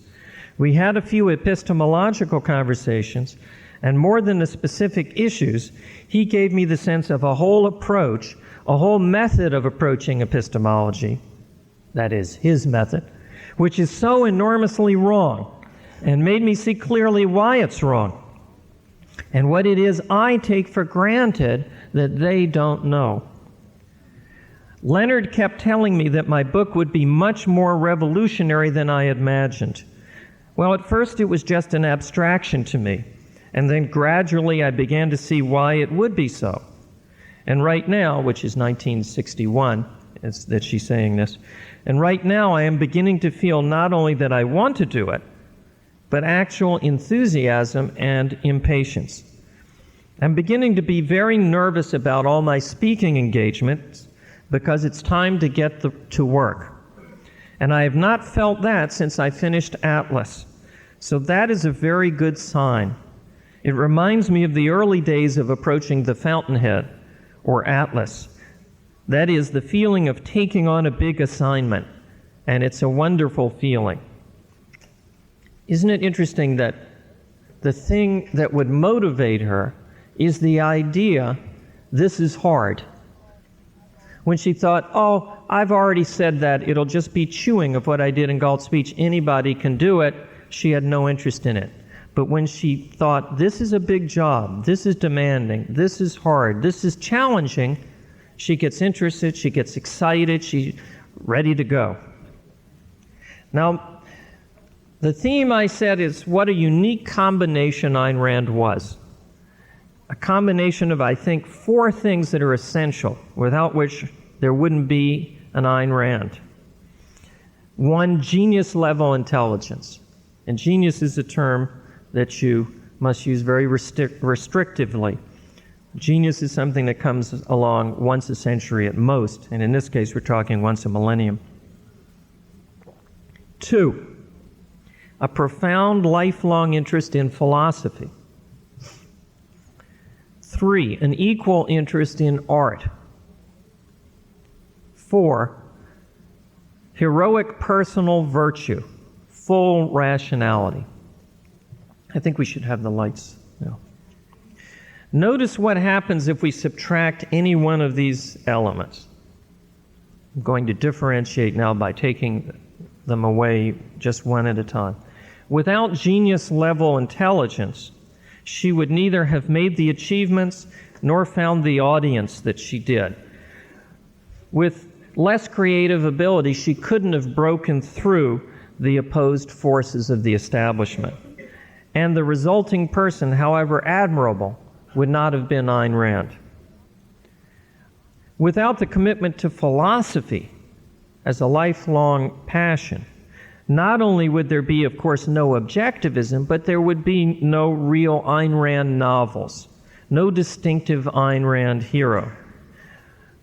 We had a few epistemological conversations, and more than the specific issues, he gave me the sense of a whole approach, a whole method of approaching epistemology, that is, his method, which is so enormously wrong, and made me see clearly why it's wrong, and what it is I take for granted that they don't know. Leonard kept telling me that my book would be much more revolutionary than I had imagined. Well, at first it was just an abstraction to me, and then gradually I began to see why it would be so. And right now, which is 1961, is that she's saying this, and right now I am beginning to feel not only that I want to do it, but actual enthusiasm and impatience. I'm beginning to be very nervous about all my speaking engagements because it's time to get to work. And I have not felt that since I finished Atlas. So that is a very good sign. It reminds me of the early days of approaching the Fountainhead, or Atlas. That is the feeling of taking on a big assignment, and it's a wonderful feeling. Isn't it interesting that the thing that would motivate her is the idea, this is hard. When she thought, oh, I've already said that, it'll just be chewing of what I did in Galt's speech, anybody can do it, she had no interest in it. But when she thought, this is a big job, this is demanding, this is hard, this is challenging, she gets interested, she gets excited, she's ready to go. Now, the theme I said is what a unique combination Ayn Rand was. A combination of, I think, 4 things that are essential, without which there wouldn't be an Ayn Rand. 1, genius-level intelligence. And genius is a term that you must use very restrictively. Genius is something that comes along once a century at most, and in this case we're talking once a millennium. 2, a profound lifelong interest in philosophy. 3, an equal interest in art. 4, heroic personal virtue, full rationality. I think we should have the lights now. Notice what happens if we subtract any one of these elements. I'm going to differentiate now by taking them away just one at a time. Without genius-level intelligence, she would neither have made the achievements nor found the audience that she did. With less creative ability, she couldn't have broken through the opposed forces of the establishment. And the resulting person, however admirable, would not have been Ayn Rand. Without the commitment to philosophy as a lifelong passion, not only would there be, of course, no objectivism, but there would be no real Ayn Rand novels, no distinctive Ayn Rand hero.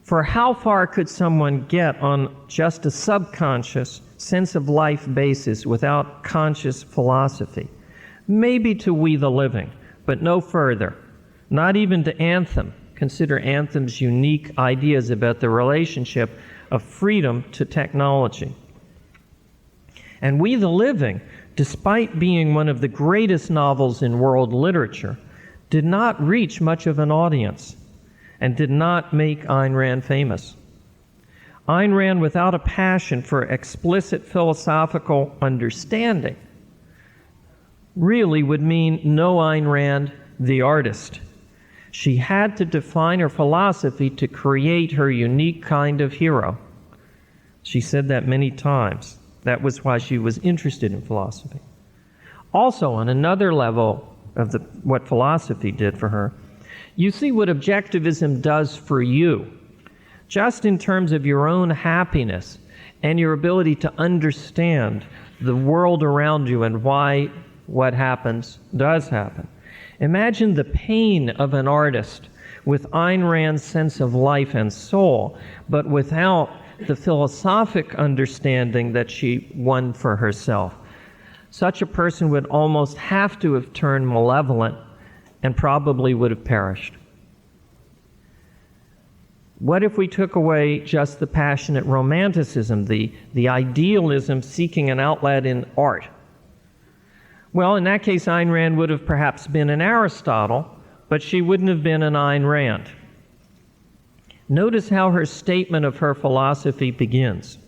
For how far could someone get on just a subconscious sense of life basis without conscious philosophy? Maybe to We the Living, but no further. Not even to Anthem. Consider Anthem's unique ideas about the relationship of freedom to technology. And We the Living, despite being one of the greatest novels in world literature, did not reach much of an audience and did not make Ayn Rand famous. Ayn Rand, without a passion for explicit philosophical understanding, really would mean no Ayn Rand, the artist. She had to define her philosophy to create her unique kind of hero. She said that many times. That was why she was interested in philosophy. Also, on another level of what philosophy did for her, you see what objectivism does for you, just in terms of your own happiness and your ability to understand the world around you and why what happens does happen. Imagine the pain of an artist with Ayn Rand's sense of life and soul, but without the philosophic understanding that she won for herself. Such a person would almost have to have turned malevolent and probably would have perished. What if we took away just the passionate romanticism, the idealism seeking an outlet in art? Well, in that case, Ayn Rand would have perhaps been an Aristotle, but she wouldn't have been an Ayn Rand. Notice how her statement of her philosophy begins.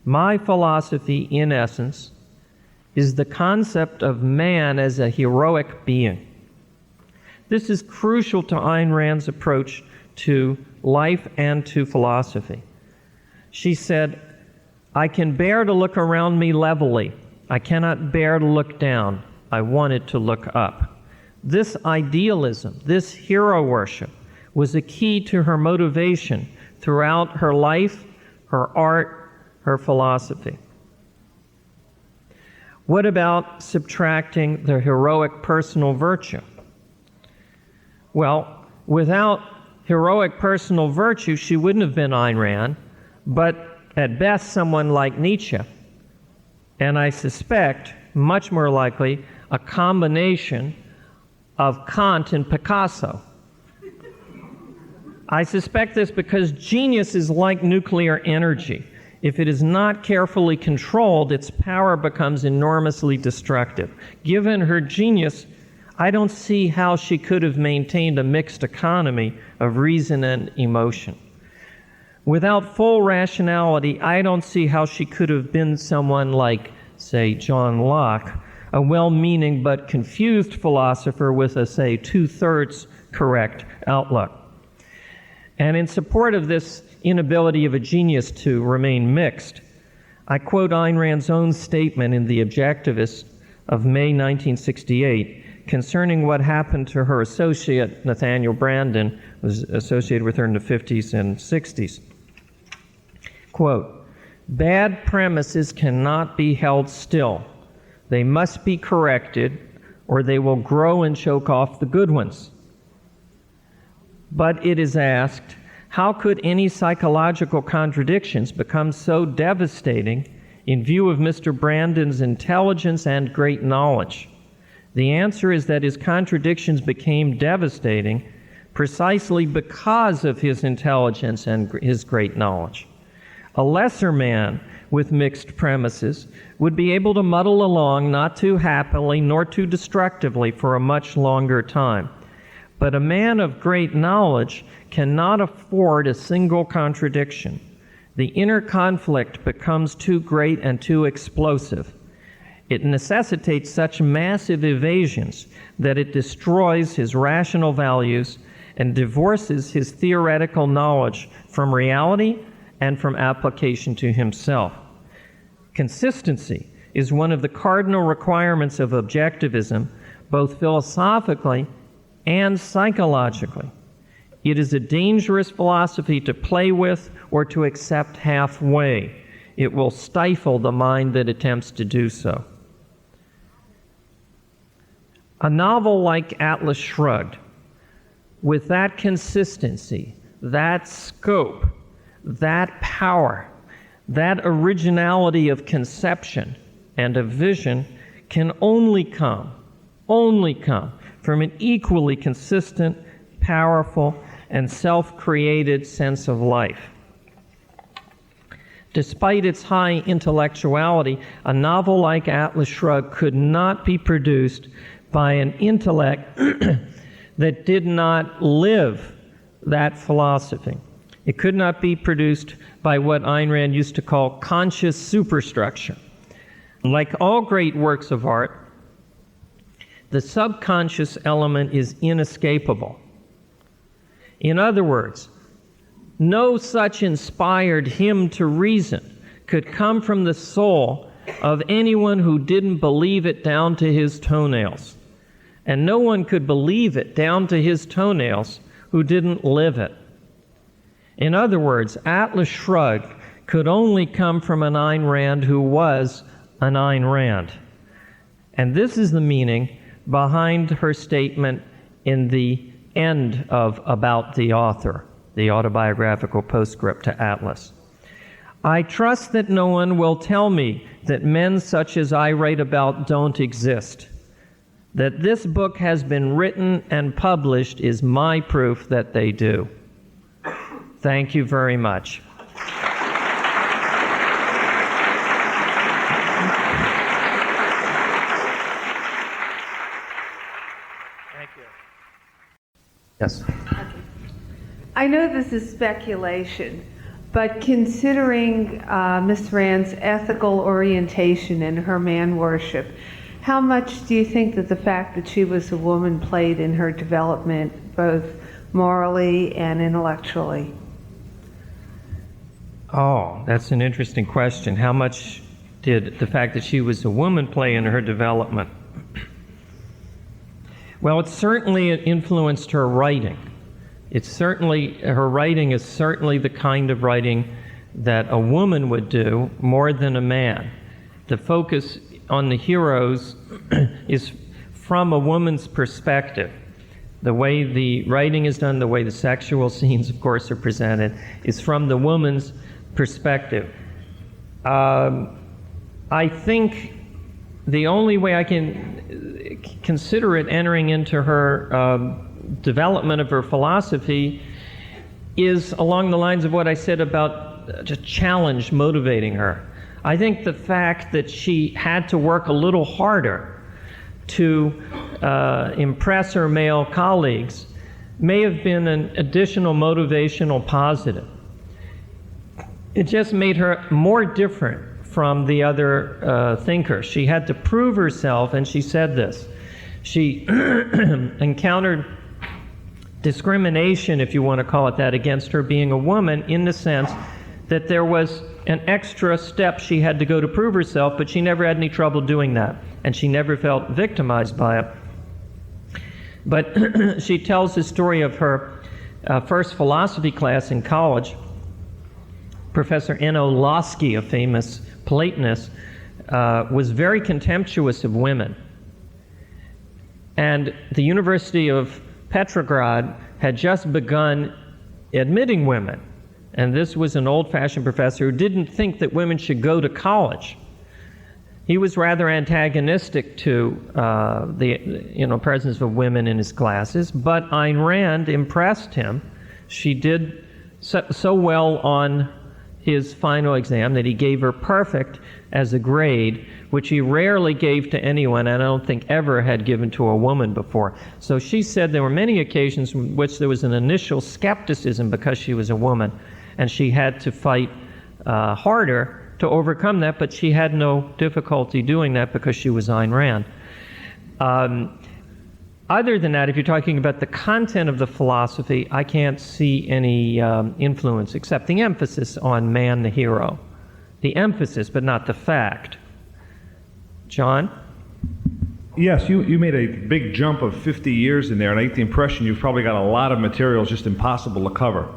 My philosophy, in essence, is the concept of man as a heroic being. This is crucial to Ayn Rand's approach to life and to philosophy. She said, I can bear to look around me levelly. I cannot bear to look down. I wanted to look up. This idealism, this hero worship, was a key to her motivation throughout her life, her art, her philosophy. What about subtracting the heroic personal virtue? Well, without heroic personal virtue, she wouldn't have been Ayn Rand, but at best someone like Nietzsche, and I suspect, much more likely, a combination of Kant and Picasso. I suspect this because genius is like nuclear energy. If it is not carefully controlled, its power becomes enormously destructive. Given her genius, I don't see how she could have maintained a mixed economy of reason and emotion. Without full rationality, I don't see how she could have been someone like, say, John Locke, a well-meaning but confused philosopher with a, say, 2/3 correct outlook. And in support of this inability of a genius to remain mixed, I quote Ayn Rand's own statement in The Objectivist of May 1968 concerning what happened to her associate, Nathaniel Branden, who was associated with her in the 50s and 60s. Quote, bad premises cannot be held still. They must be corrected, or they will grow and choke off the good ones. But it is asked, how could any psychological contradictions become so devastating in view of Mr. Branden's intelligence and great knowledge? The answer is that his contradictions became devastating precisely because of his intelligence and his great knowledge. A lesser man with mixed premises would be able to muddle along not too happily nor too destructively for a much longer time. But a man of great knowledge cannot afford a single contradiction. The inner conflict becomes too great and too explosive. It necessitates such massive evasions that it destroys his rational values and divorces his theoretical knowledge from reality and from application to himself. Consistency is one of the cardinal requirements of objectivism, both philosophically and psychologically. It is a dangerous philosophy to play with or to accept halfway. It will stifle the mind that attempts to do so. A novel like Atlas Shrugged, with that consistency, that scope, that power, that originality of conception and of vision can only come from an equally consistent, powerful, and self-created sense of life. Despite its high intellectuality, a novel like Atlas Shrugged could not be produced by an intellect that did not live that philosophy. It could not be produced by what Ayn Rand used to call conscious superstructure. Like all great works of art, the subconscious element is inescapable. In other words, no such inspired hymn to reason could come from the soul of anyone who didn't believe it down to his toenails. And no one could believe it down to his toenails who didn't live it. In other words, Atlas Shrugged could only come from an Ayn Rand who was an Ayn Rand. And this is the meaning behind her statement in the end of About the Author, the autobiographical postscript to Atlas. I trust that no one will tell me that men such as I write about don't exist. That this book has been written and published is my proof that they do. Thank you very much. Thank you. Yes. I know this is speculation, but considering Ms. Rand's ethical orientation and her man worship, how much do you think that the fact that she was a woman played in her development, both morally and intellectually? Oh, that's an interesting question. How much did the fact that she was a woman play in her development? Well, it certainly influenced her writing. Her writing is certainly the kind of writing that a woman would do more than a man. The focus on the heroes is from a woman's perspective. The way the writing is done, the way the sexual scenes, of course, are presented, is from the woman's perspective. I think the only way I can consider it entering into her development of her philosophy is along the lines of what I said about just challenge motivating her. I think the fact that she had to work a little harder to impress her male colleagues may have been an additional motivational positive. It just made her more different from the other thinkers. She had to prove herself, and she said this. She encountered discrimination, if you want to call it that, against her being a woman, in the sense that there was an extra step she had to go to prove herself, but she never had any trouble doing that, and she never felt victimized by it. But she tells the story of her first philosophy class in college. Professor N.O. Losky, a famous Platonist, was very contemptuous of women. And the University of Petrograd had just begun admitting women. And this was an old-fashioned professor who didn't think that women should go to college. He was rather antagonistic to the presence of women in his classes, but Ayn Rand impressed him. She did so well on his final exam that he gave her perfect as a grade, which he rarely gave to anyone, and I don't think ever had given to a woman before. So she said there were many occasions in which there was an initial skepticism because she was a woman, and she had to fight harder to overcome that, but she had no difficulty doing that because she was Ayn Rand. Other than that, if you're talking about the content of the philosophy, I can't see any influence except the emphasis on man the hero. The emphasis, but not the fact. John? Yes, you made a big jump of 50 years in there, and I get the impression you've probably got a lot of materials just impossible to cover.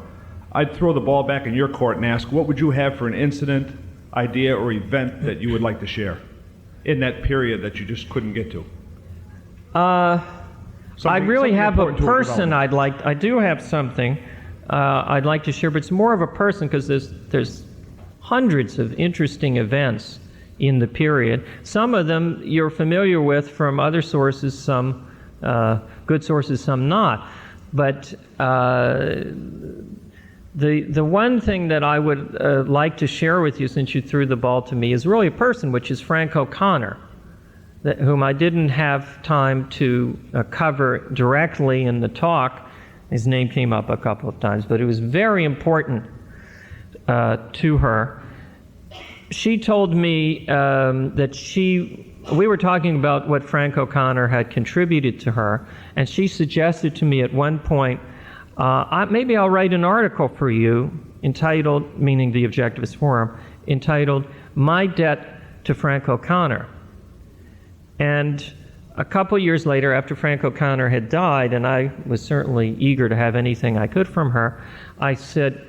I'd throw the ball back in your court and ask, what would you have for an incident, idea, or event that you would like to share in that period that you just couldn't get to? I really have a person I do have something I'd like to share, but it's more of a person because there's hundreds of interesting events in the period. Some of them you're familiar with from other sources, some good sources, some not. But the one thing that I would like to share with you, since you threw the ball to me, is really a person, which is Frank O'Connor, whom I didn't have time to cover directly in the talk. His name came up a couple of times, but it was very important to her. She told me that we were talking about what Frank O'Connor had contributed to her, and she suggested to me at one point, maybe I'll write an article for you entitled, meaning the Objectivist Forum, entitled, My Debt to Frank O'Connor. And a couple years later, after Frank O'Connor had died, and I was certainly eager to have anything I could from her, I said,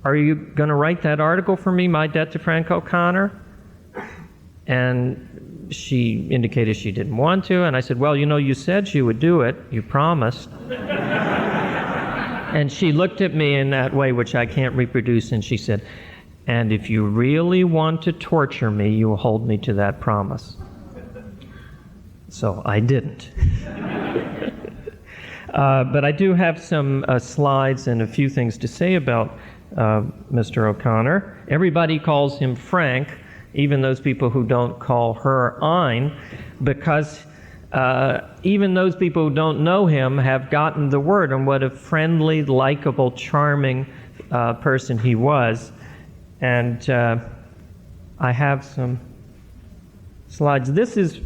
are you going to write that article for me, My Debt to Frank O'Connor? And she indicated she didn't want to, and I said, well, you said you would do it. You promised. And she looked at me in that way, which I can't reproduce, and she said, and if you really want to torture me, you will hold me to that promise. So I didn't. But I do have some slides and a few things to say about Mr. O'Connor. Everybody calls him Frank, even those people who don't call her Ayn, because even those people who don't know him have gotten the word on what a friendly, likable, charming person he was. And I have some slides. This is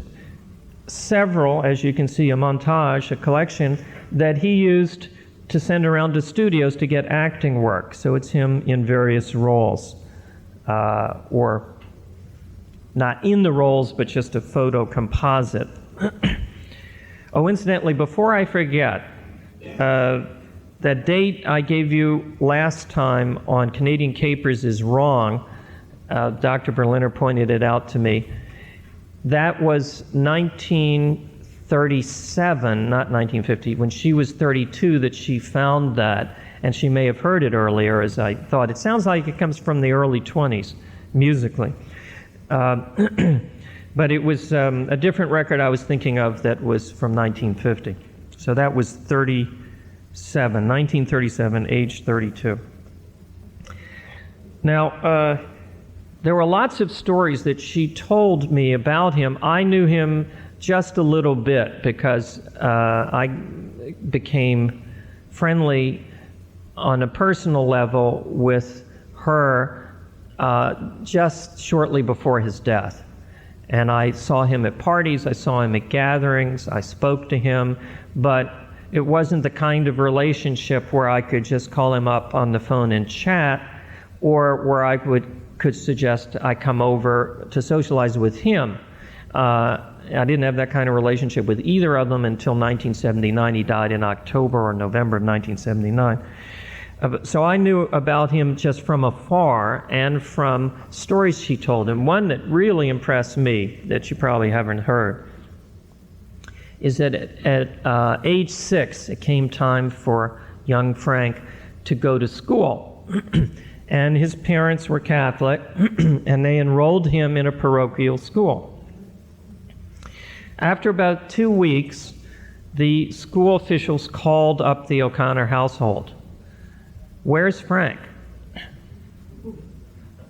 several, as you can see, a montage, a collection that he used to send around to studios to get acting work. So it's him in various roles, or not in the roles, but just a photo composite. Oh, incidentally, before I forget, that date I gave you last time on Canadian Capers is wrong. Dr. Berliner pointed it out to me. That was 1937, not 1950, when she was 32 that she found that, and she may have heard it earlier, as I thought. It sounds like it comes from the early 20s, musically. But it was a different record I was thinking of that was from 1950. So that was 1937, age 32. Now, there were lots of stories that she told me about him. I knew him just a little bit because I became friendly on a personal level with her just shortly before his death. And I saw him at parties, I saw him at gatherings, I spoke to him, but it wasn't the kind of relationship where I could just call him up on the phone and chat, or where I could suggest I come over to socialize with him. I didn't have that kind of relationship with either of them until 1979. He died in October or November of 1979. So I knew about him just from afar and from stories she told him. One that really impressed me, that you probably haven't heard, is that at age 6, it came time for young Frank to go to school. And his parents were Catholic, and they enrolled him in a parochial school. After about 2 weeks, the school officials called up the O'Connor household. "Where's Frank?"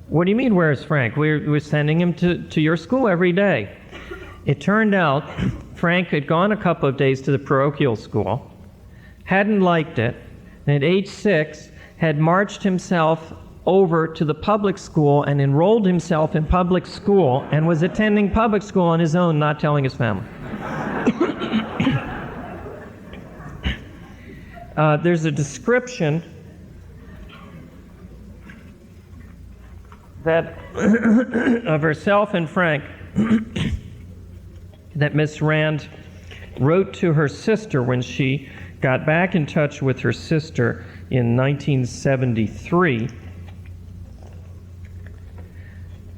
"What do you mean, where's Frank? We're sending him to your school every day." It turned out Frank had gone a couple of days to the parochial school, hadn't liked it, and at age 6 had marched himself over to the public school and enrolled himself in public school and was attending public school on his own, not telling his family. There's a description that of herself and Frank that Miss Rand wrote to her sister when she got back in touch with her sister in 1973.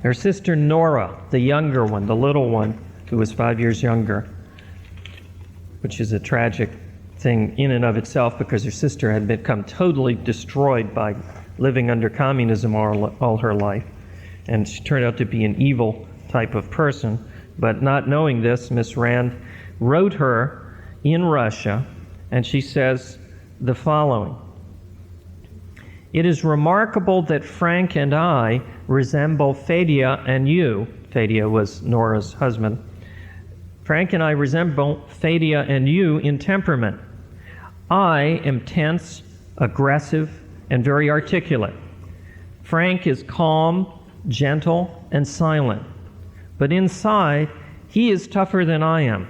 Her sister Nora, the younger one, the little one, who was 5 years younger, which is a tragic thing in and of itself because her sister had become totally destroyed by living under communism all her life. And she turned out to be an evil type of person. But not knowing this, Miss Rand wrote her in Russia, and she says the following: "It is remarkable that Frank and I resemble Fadia and you." Fadia was Nora's husband. "Frank and I resemble Fadia and you in temperament. I am tense, aggressive, and very articulate. Frank is calm, gentle, and silent. But inside, he is tougher than I am.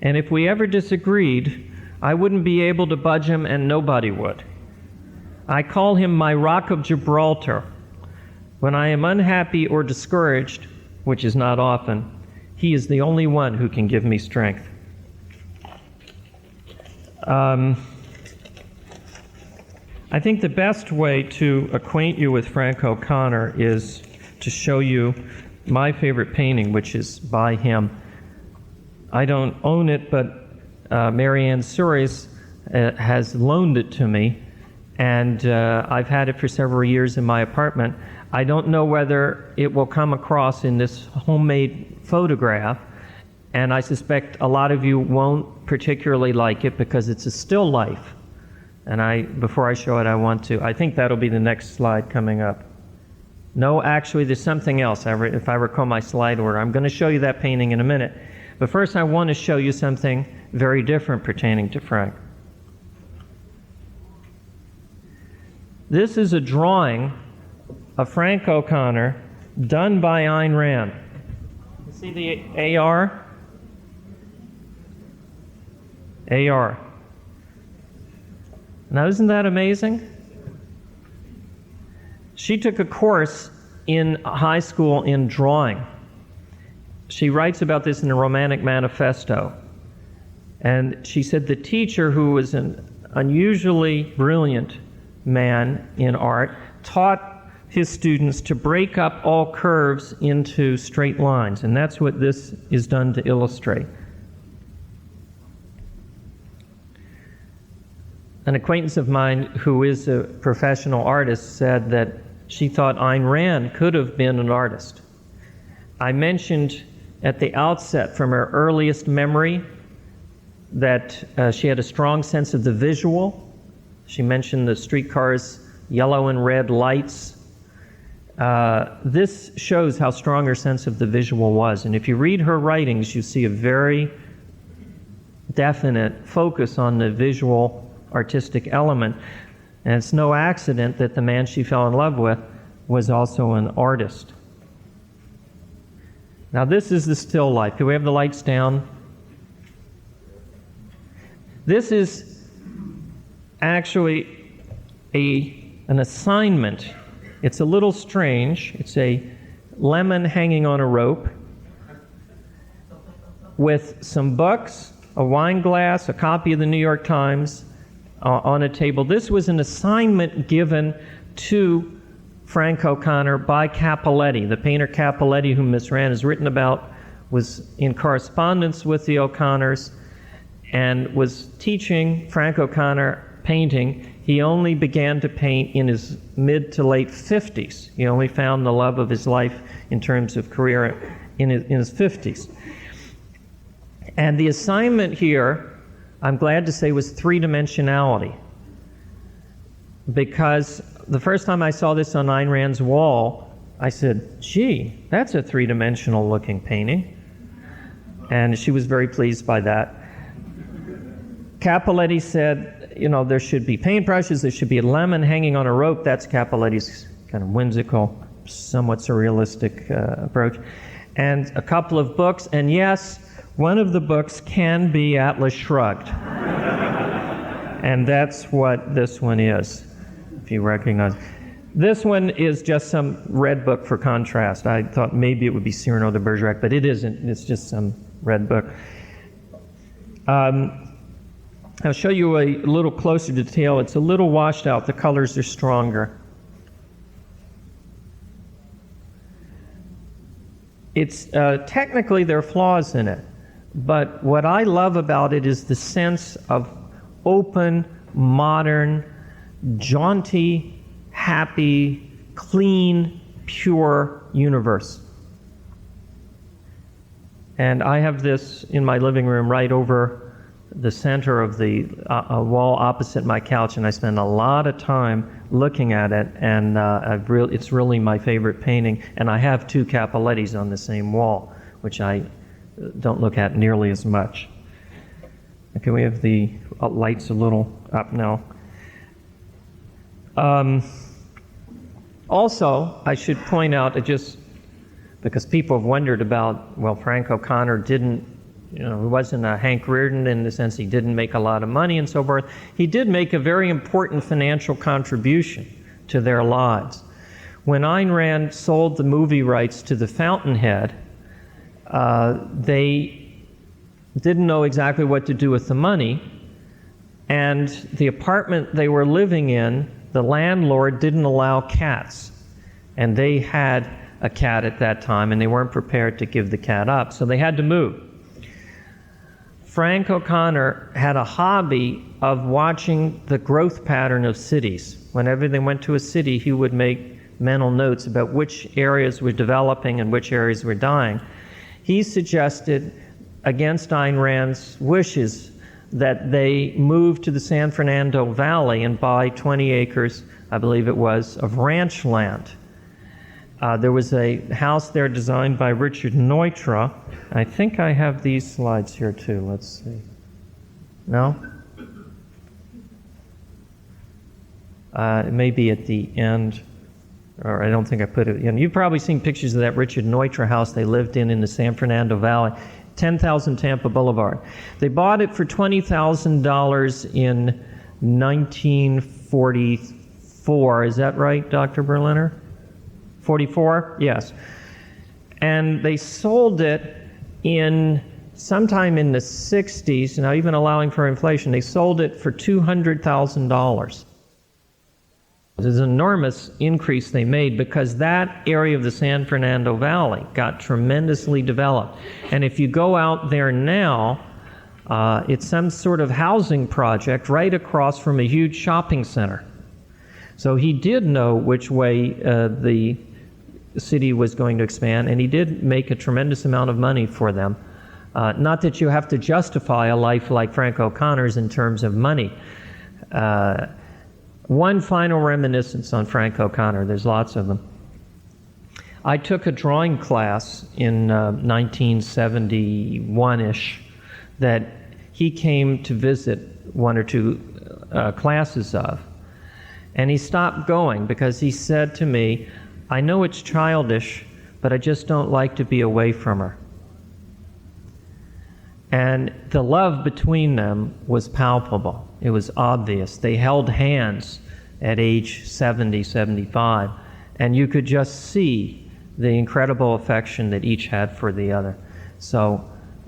And if we ever disagreed, I wouldn't be able to budge him, and nobody would. I call him my Rock of Gibraltar. When I am unhappy or discouraged, which is not often, he is the only one who can give me strength." I think the best way to acquaint you with Frank O'Connor is to show you my favorite painting, which is by him. I don't own it, but Marianne Suarez has loaned it to me, and I've had it for several years in my apartment. I don't know whether it will come across in this homemade photograph, and I suspect a lot of you won't particularly like it because it's a still life. And before I show it, I think that'll be the next slide coming up. No, actually, there's something else, if I recall my slide order. I'm going to show you that painting in a minute. But first, I want to show you something very different pertaining to Frank. This is a drawing of Frank O'Connor done by Ayn Rand. You see the AR? AR. Now, isn't that amazing? She took a course in high school in drawing. She writes about this in a Romantic Manifesto. And she said the teacher, who was an unusually brilliant man in art, taught his students to break up all curves into straight lines. And that's what this is done to illustrate. An acquaintance of mine who is a professional artist said that she thought Ayn Rand could have been an artist. I mentioned at the outset from her earliest memory that she had a strong sense of the visual. She mentioned the streetcars' yellow and red lights. This shows how strong her sense of the visual was. And if you read her writings, you see a very definite focus on the visual artistic element. And it's no accident that the man she fell in love with was also an artist. Now this is the still life. Do we have the lights down? This is actually an assignment. It's a little strange. It's a lemon hanging on a rope with some books, a wine glass, a copy of the New York Times, on a table. This was an assignment given to Frank O'Connor by Cappelletti. The painter Cappelletti, whom Miss Rand has written about, was in correspondence with the O'Connors and was teaching Frank O'Connor painting. He only began to paint in his mid to late 50s. He only found the love of his life in terms of career in his 50s. And the assignment here, I'm glad to say, was three-dimensionality. Because the first time I saw this on Ayn Rand's wall, I said, gee, that's a three-dimensional looking painting. And she was very pleased by that. Cappelletti said, you know, there should be paintbrushes, there should be a lemon hanging on a rope. That's Cappelletti's kind of whimsical, somewhat surrealistic approach. And a couple of books, and yes, one of the books can be Atlas Shrugged. And that's what this one is, if you recognize. This one is just some red book for contrast. I thought maybe it would be Cyrano de Bergerac, but it isn't. It's just some red book. I'll show you a little closer detail. It's a little washed out. The colors are stronger. It's technically there are flaws in it. But what I love about it is the sense of open, modern, jaunty, happy, clean, pure universe. And I have this in my living room right over the center of the wall opposite my couch, and I spend a lot of time looking at it, and it's really my favorite painting. And I have two Cappellettis on the same wall, which I don't look at nearly as much. Okay, we have the lights a little up now. Also, I should point out, just because people have wondered about, well, Frank O'Connor didn't, he wasn't a Hank Rearden in the sense he didn't make a lot of money and so forth. He did make a very important financial contribution to their lives. When Ayn Rand sold the movie rights to the Fountainhead, they didn't know exactly what to do with the money, and the apartment they were living in, the landlord didn't allow cats, and they had a cat at that time, and they weren't prepared to give the cat up, so they had to move. Frank O'Connor had a hobby of watching the growth pattern of cities. Whenever they went to a city, he would make mental notes about which areas were developing and which areas were dying. He suggested, against Ayn Rand's wishes, that they move to the San Fernando Valley and buy 20 acres, I believe it was, of ranch land. There was a house there designed by Richard Neutra. I think I have these slides here too. Let's see. No? It may be at the end, or I don't think I put it in. You've probably seen pictures of that Richard Neutra house they lived in the San Fernando Valley, 10,000 Tampa Boulevard. They bought it for $20,000 in 1944. Is that right, Dr. Berliner? 44? Yes. And they sold it sometime in the 60s, now even allowing for inflation, they sold it for $200,000. There's an enormous increase they made because that area of the San Fernando Valley got tremendously developed. And if you go out there now, it's some sort of housing project right across from a huge shopping center. So he did know which way the city was going to expand, and he did make a tremendous amount of money for them. Not that you have to justify a life like Frank O'Connor's in terms of money. One final reminiscence on Frank O'Connor, there's lots of them. I took a drawing class in 1971-ish that he came to visit one or two classes of. And he stopped going because he said to me, I know it's childish, but I just don't like to be away from her. And the love between them was palpable. It was obvious. They held hands at age 70, 75, and you could just see the incredible affection that each had for the other. So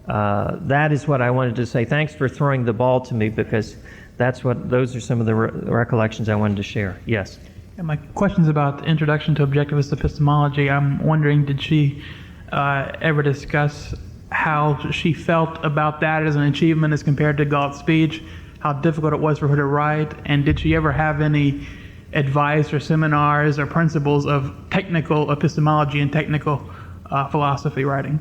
that is what I wanted to say. Thanks for throwing the ball to me, because those are some of the recollections I wanted to share. Yes? And my question's about the introduction to objectivist epistemology. I'm wondering, did she ever discuss how she felt about that as an achievement as compared to Galt's speech, how difficult it was for her to write, and did she ever have any advice or seminars or principles of technical epistemology and technical philosophy writing?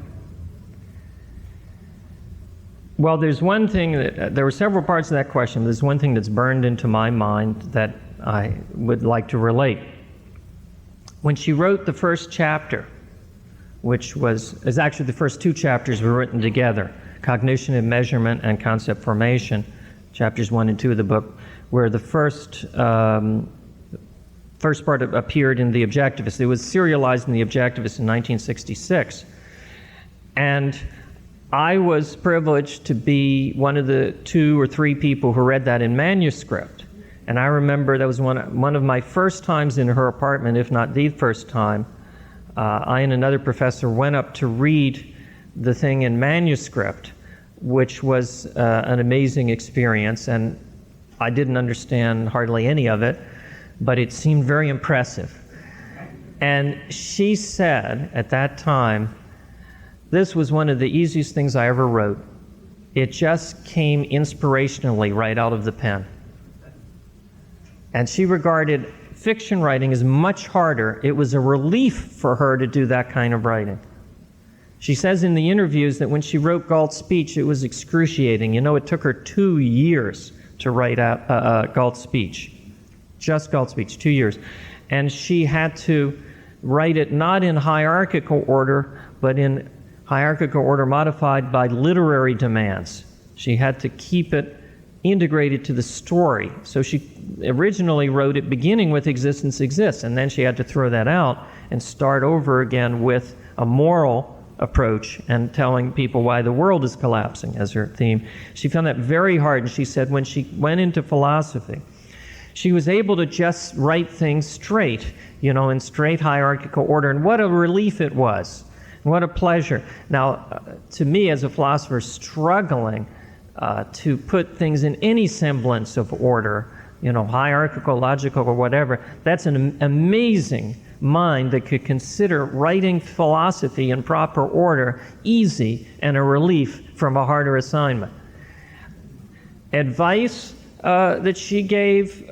Well, there's one thing there were several parts of that question. There's one thing that's burned into my mind that I would like to relate. When she wrote the first chapter, which is actually the first two chapters were written together, Cognition and Measurement and Concept Formation, chapters 1 and 2 of the book, where the first part appeared in The Objectivist. It was serialized in The Objectivist in 1966. And I was privileged to be one of the 2 or 3 people who read that in manuscript. And I remember that was one of my first times in her apartment, if not the first time. I and another professor went up to read the thing in manuscript, which was an amazing experience, and I didn't understand hardly any of it, but it seemed very impressive. And she said at that time, this was one of the easiest things I ever wrote. It just came inspirationally right out of the pen. And she regarded fiction writing as much harder. It was a relief for her to do that kind of writing. She says in the interviews that when she wrote Galt's speech, it was excruciating. You know, it took her 2 years to write out Galt's speech. Just Galt's speech, 2 years. And she had to write it not in hierarchical order, but in hierarchical order modified by literary demands. She had to keep it integrated to the story. So she originally wrote it beginning with existence exists, and then she had to throw that out and start over again with a moral approach and telling people why the world is collapsing as her theme. She found that very hard, and she said when she went into philosophy, she was able to just write things straight, in straight hierarchical order, and what a relief it was. What a pleasure. Now, to me as a philosopher, struggling to put things in any semblance of order, hierarchical, logical, or whatever, that's an amazing mind that could consider writing philosophy in proper order easy and a relief from a harder assignment. Advice that she gave,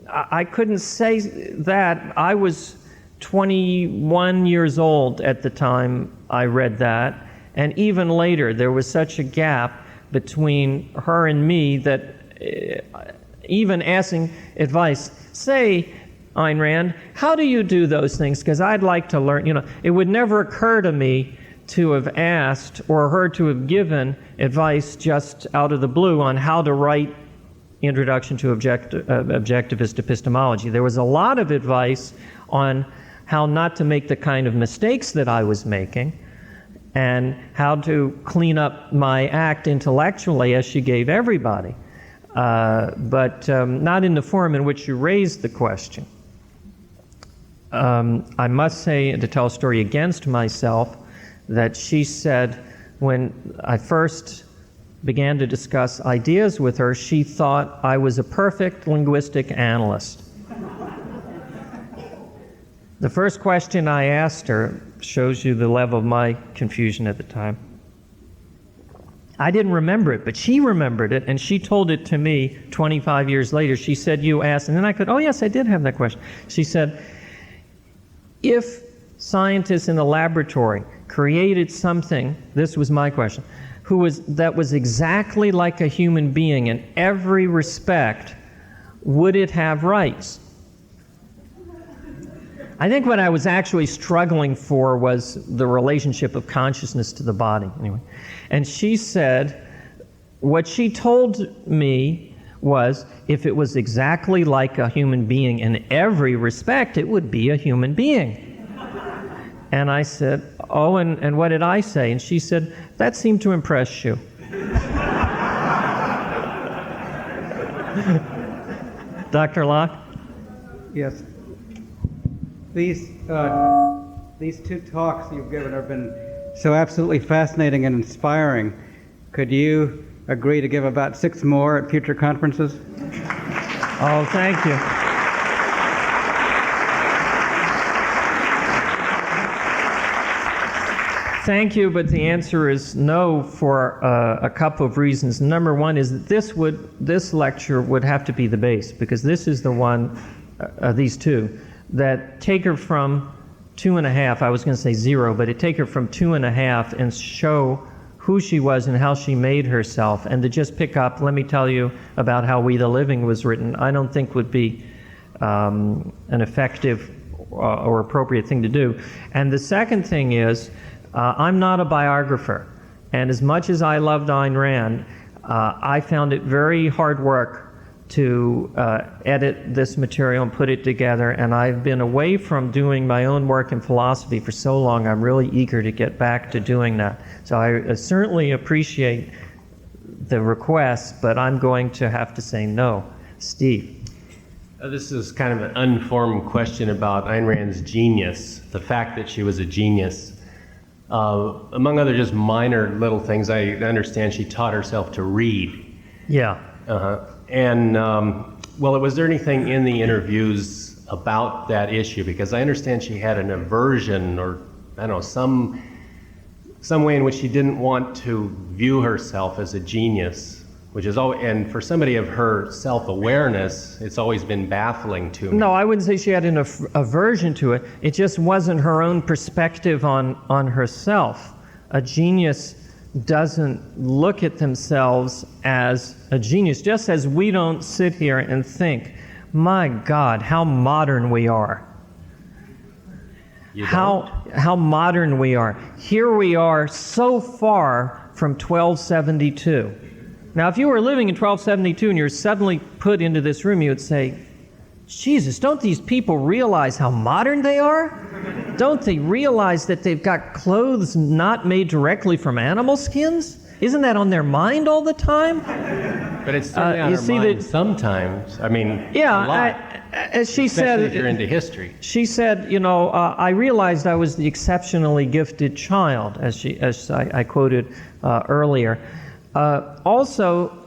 I couldn't say that. I was 21 years old at the time I read that, and even later there was such a gap between her and me that even asking advice, say, Ayn Rand, how do you do those things? Because I'd like to learn, it would never occur to me to have asked or her to have given advice just out of the blue on how to write Introduction to Objectivist Epistemology. There was a lot of advice on how not to make the kind of mistakes that I was making and how to clean up my act intellectually, as she gave everybody, but not in the form in which you raised the question. I must say, to tell a story against myself, that she said when I first began to discuss ideas with her, she thought I was a perfect linguistic analyst. The first question I asked her shows you the level of my confusion at the time. I didn't remember it, but she remembered it, and she told it to me 25 years later. She said, you asked, and then I could, oh yes, I did have that question. She said, if scientists in the laboratory created something, this was my question, that was exactly like a human being in every respect, would it have rights? I think what I was actually struggling for was the relationship of consciousness to the body, anyway. And she said, what she told me was, if it was exactly like a human being in every respect, it would be a human being. And I said, oh, and what did I say? And she said, that seemed to impress you. Dr. Locke? Yes. These two talks you've given have been so absolutely fascinating and inspiring. Could you agree to give about 6 more at future conferences? Oh, thank you. Thank you, but the answer is no for a couple of reasons. Number one is that this lecture would have to be the base, because this is the one, these two, that take her from 2.5, I was going to say 0, but it take her from 2.5 and show who she was and how she made herself. And to just pick up, let me tell you about how We the Living was written, I don't think would be an effective or appropriate thing to do. And the second thing is, I'm not a biographer, and as much as I loved Ayn Rand, I found it very hard work to edit this material and put it together, and I've been away from doing my own work in philosophy for so long, I'm really eager to get back to doing that. So I certainly appreciate the request, but I'm going to have to say no. Steve. This is kind of an unformed question about Ayn Rand's genius, the fact that she was a genius. Among other just minor little things, I understand she taught herself to read. Yeah. And, well, was there anything in the interviews about that issue? Because I understand she had an aversion or, I don't know, some way in which she didn't want to view herself as a genius, which is always, and for somebody of her self-awareness, it's always been baffling to me. No, I wouldn't say she had an aversion to it. It just wasn't her own perspective on herself. A genius doesn't look at themselves as a genius, just as we don't sit here and think, my God, how modern we are. How modern we are. Here we are so far from 1272. Now, if you were living in 1272 and you're suddenly put into this room, you would say, Jesus, don't these people realize how modern they are? Don't they realize that they've got clothes not made directly from animal skins? Isn't that on their mind all the time? But it's certainly on her mind sometimes. I mean, yeah, a lot. As she said, especially if you're into history. She said, I realized I was the exceptionally gifted child, as I quoted earlier. Also,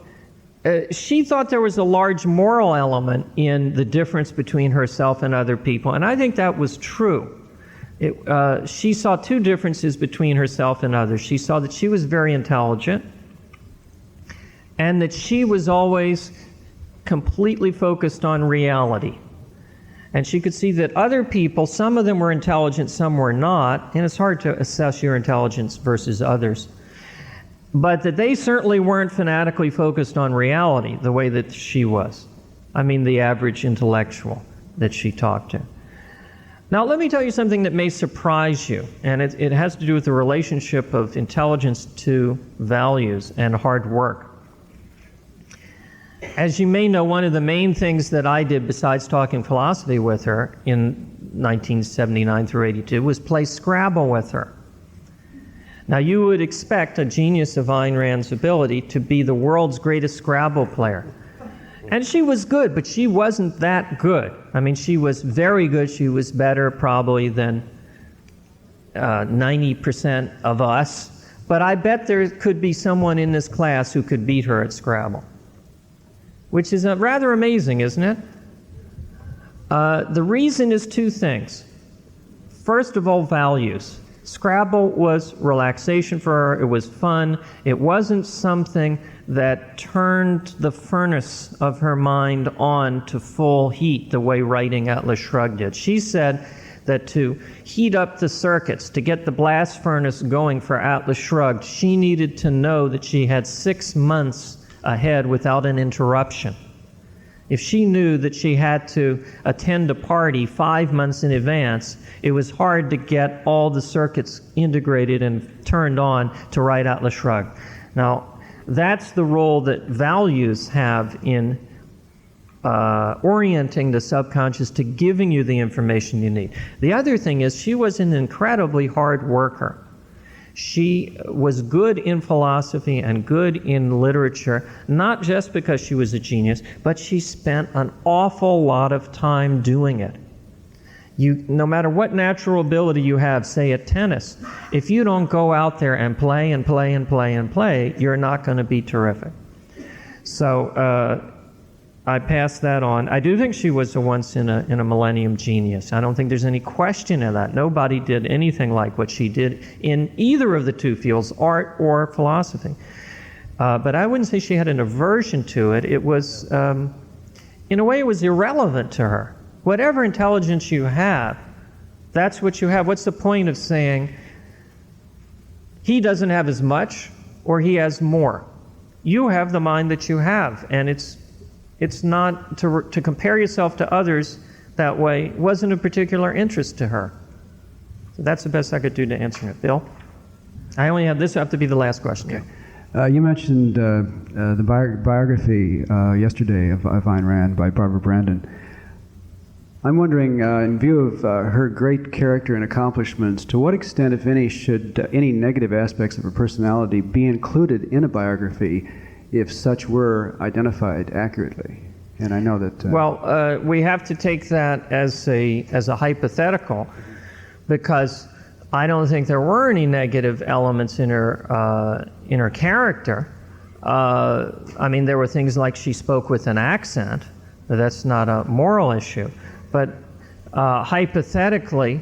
she thought there was a large moral element in the difference between herself and other people, and I think that was true. She saw two differences between herself and others. She saw that she was very intelligent, and that she was always completely focused on reality. And she could see that other people, some of them were intelligent, some were not, and it's hard to assess your intelligence versus others. But that they certainly weren't fanatically focused on reality the way that she was. I mean, the average intellectual that she talked to. Now, let me tell you something that may surprise you, and it has to do with the relationship of intelligence to values and hard work. As you may know, one of the main things that I did besides talking philosophy with her in 1979 through 82 was play Scrabble with her. Now, you would expect a genius of Ayn Rand's ability to be the world's greatest Scrabble player. And she was good, but she wasn't that good. I mean, she was very good. She was better probably than 90% of us. But I bet there could be someone in this class who could beat her at Scrabble, which is rather amazing, isn't it? The reason is two things. First of all, values. Scrabble was relaxation for her. It was fun. It wasn't something that turned the furnace of her mind on to full heat the way writing Atlas Shrugged did. She said that to heat up the circuits, to get the blast furnace going for Atlas Shrugged, she needed to know that she had 6 months ahead without an interruption. If she knew that she had to attend a party 5 months in advance, it was hard to get all the circuits integrated and turned on to write Atlas Shrugged. Now, that's the role that values have in orienting the subconscious to giving you the information you need. The other thing is she was an incredibly hard worker. She was good in philosophy and good in literature, not just because she was a genius, but she spent an awful lot of time doing it. No matter what natural ability you have, say at tennis, if you don't go out there and play and play and play and play, you're not going to be terrific. So I pass that on. I do think she was a once in a millennium genius. I don't think there's any question of that. Nobody did anything like what she did in either of the two fields, art or philosophy. But I wouldn't say she had an aversion to it. It was, in a way, it was irrelevant to her. Whatever intelligence you have, that's what you have. What's the point of saying he doesn't have as much or he has more? You have the mind that you have, and it's not to compare yourself to others that way wasn't of particular interest to her. So that's the best I could do to answer it. Bill? I only have this have to be the last question. Okay. You mentioned the biography yesterday of Ayn Rand by Barbara Brandon. I'm wondering, in view of her great character and accomplishments, to what extent, if any, should any negative aspects of her personality be included in a biography if such were identified accurately? And I know that... Well, we have to take that as a hypothetical, because I don't think there were any negative elements in her character. I mean, there were things like she spoke with an accent, but that's not a moral issue. But hypothetically,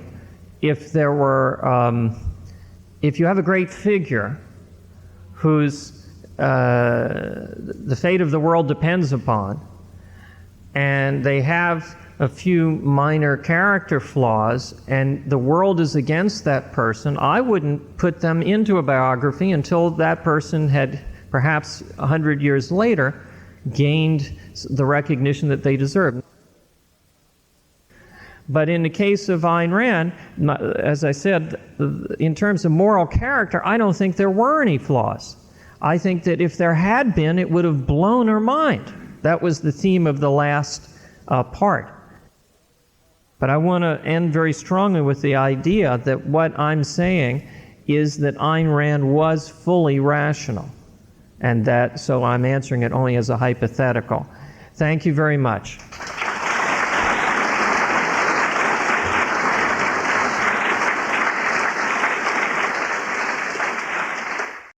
if there were, if you have a great figure whose the fate of the world depends upon, and they have a few minor character flaws, and the world is against that person, I wouldn't put them into a biography until that person had, perhaps 100 years later, gained the recognition that they deserve. But in the case of Ayn Rand, as I said, in terms of moral character, I don't think there were any flaws. I think that if there had been, it would have blown her mind. That was the theme of the last part. But I want to end very strongly with the idea that what I'm saying is that Ayn Rand was fully rational. And that, so I'm answering it only as a hypothetical. Thank you very much.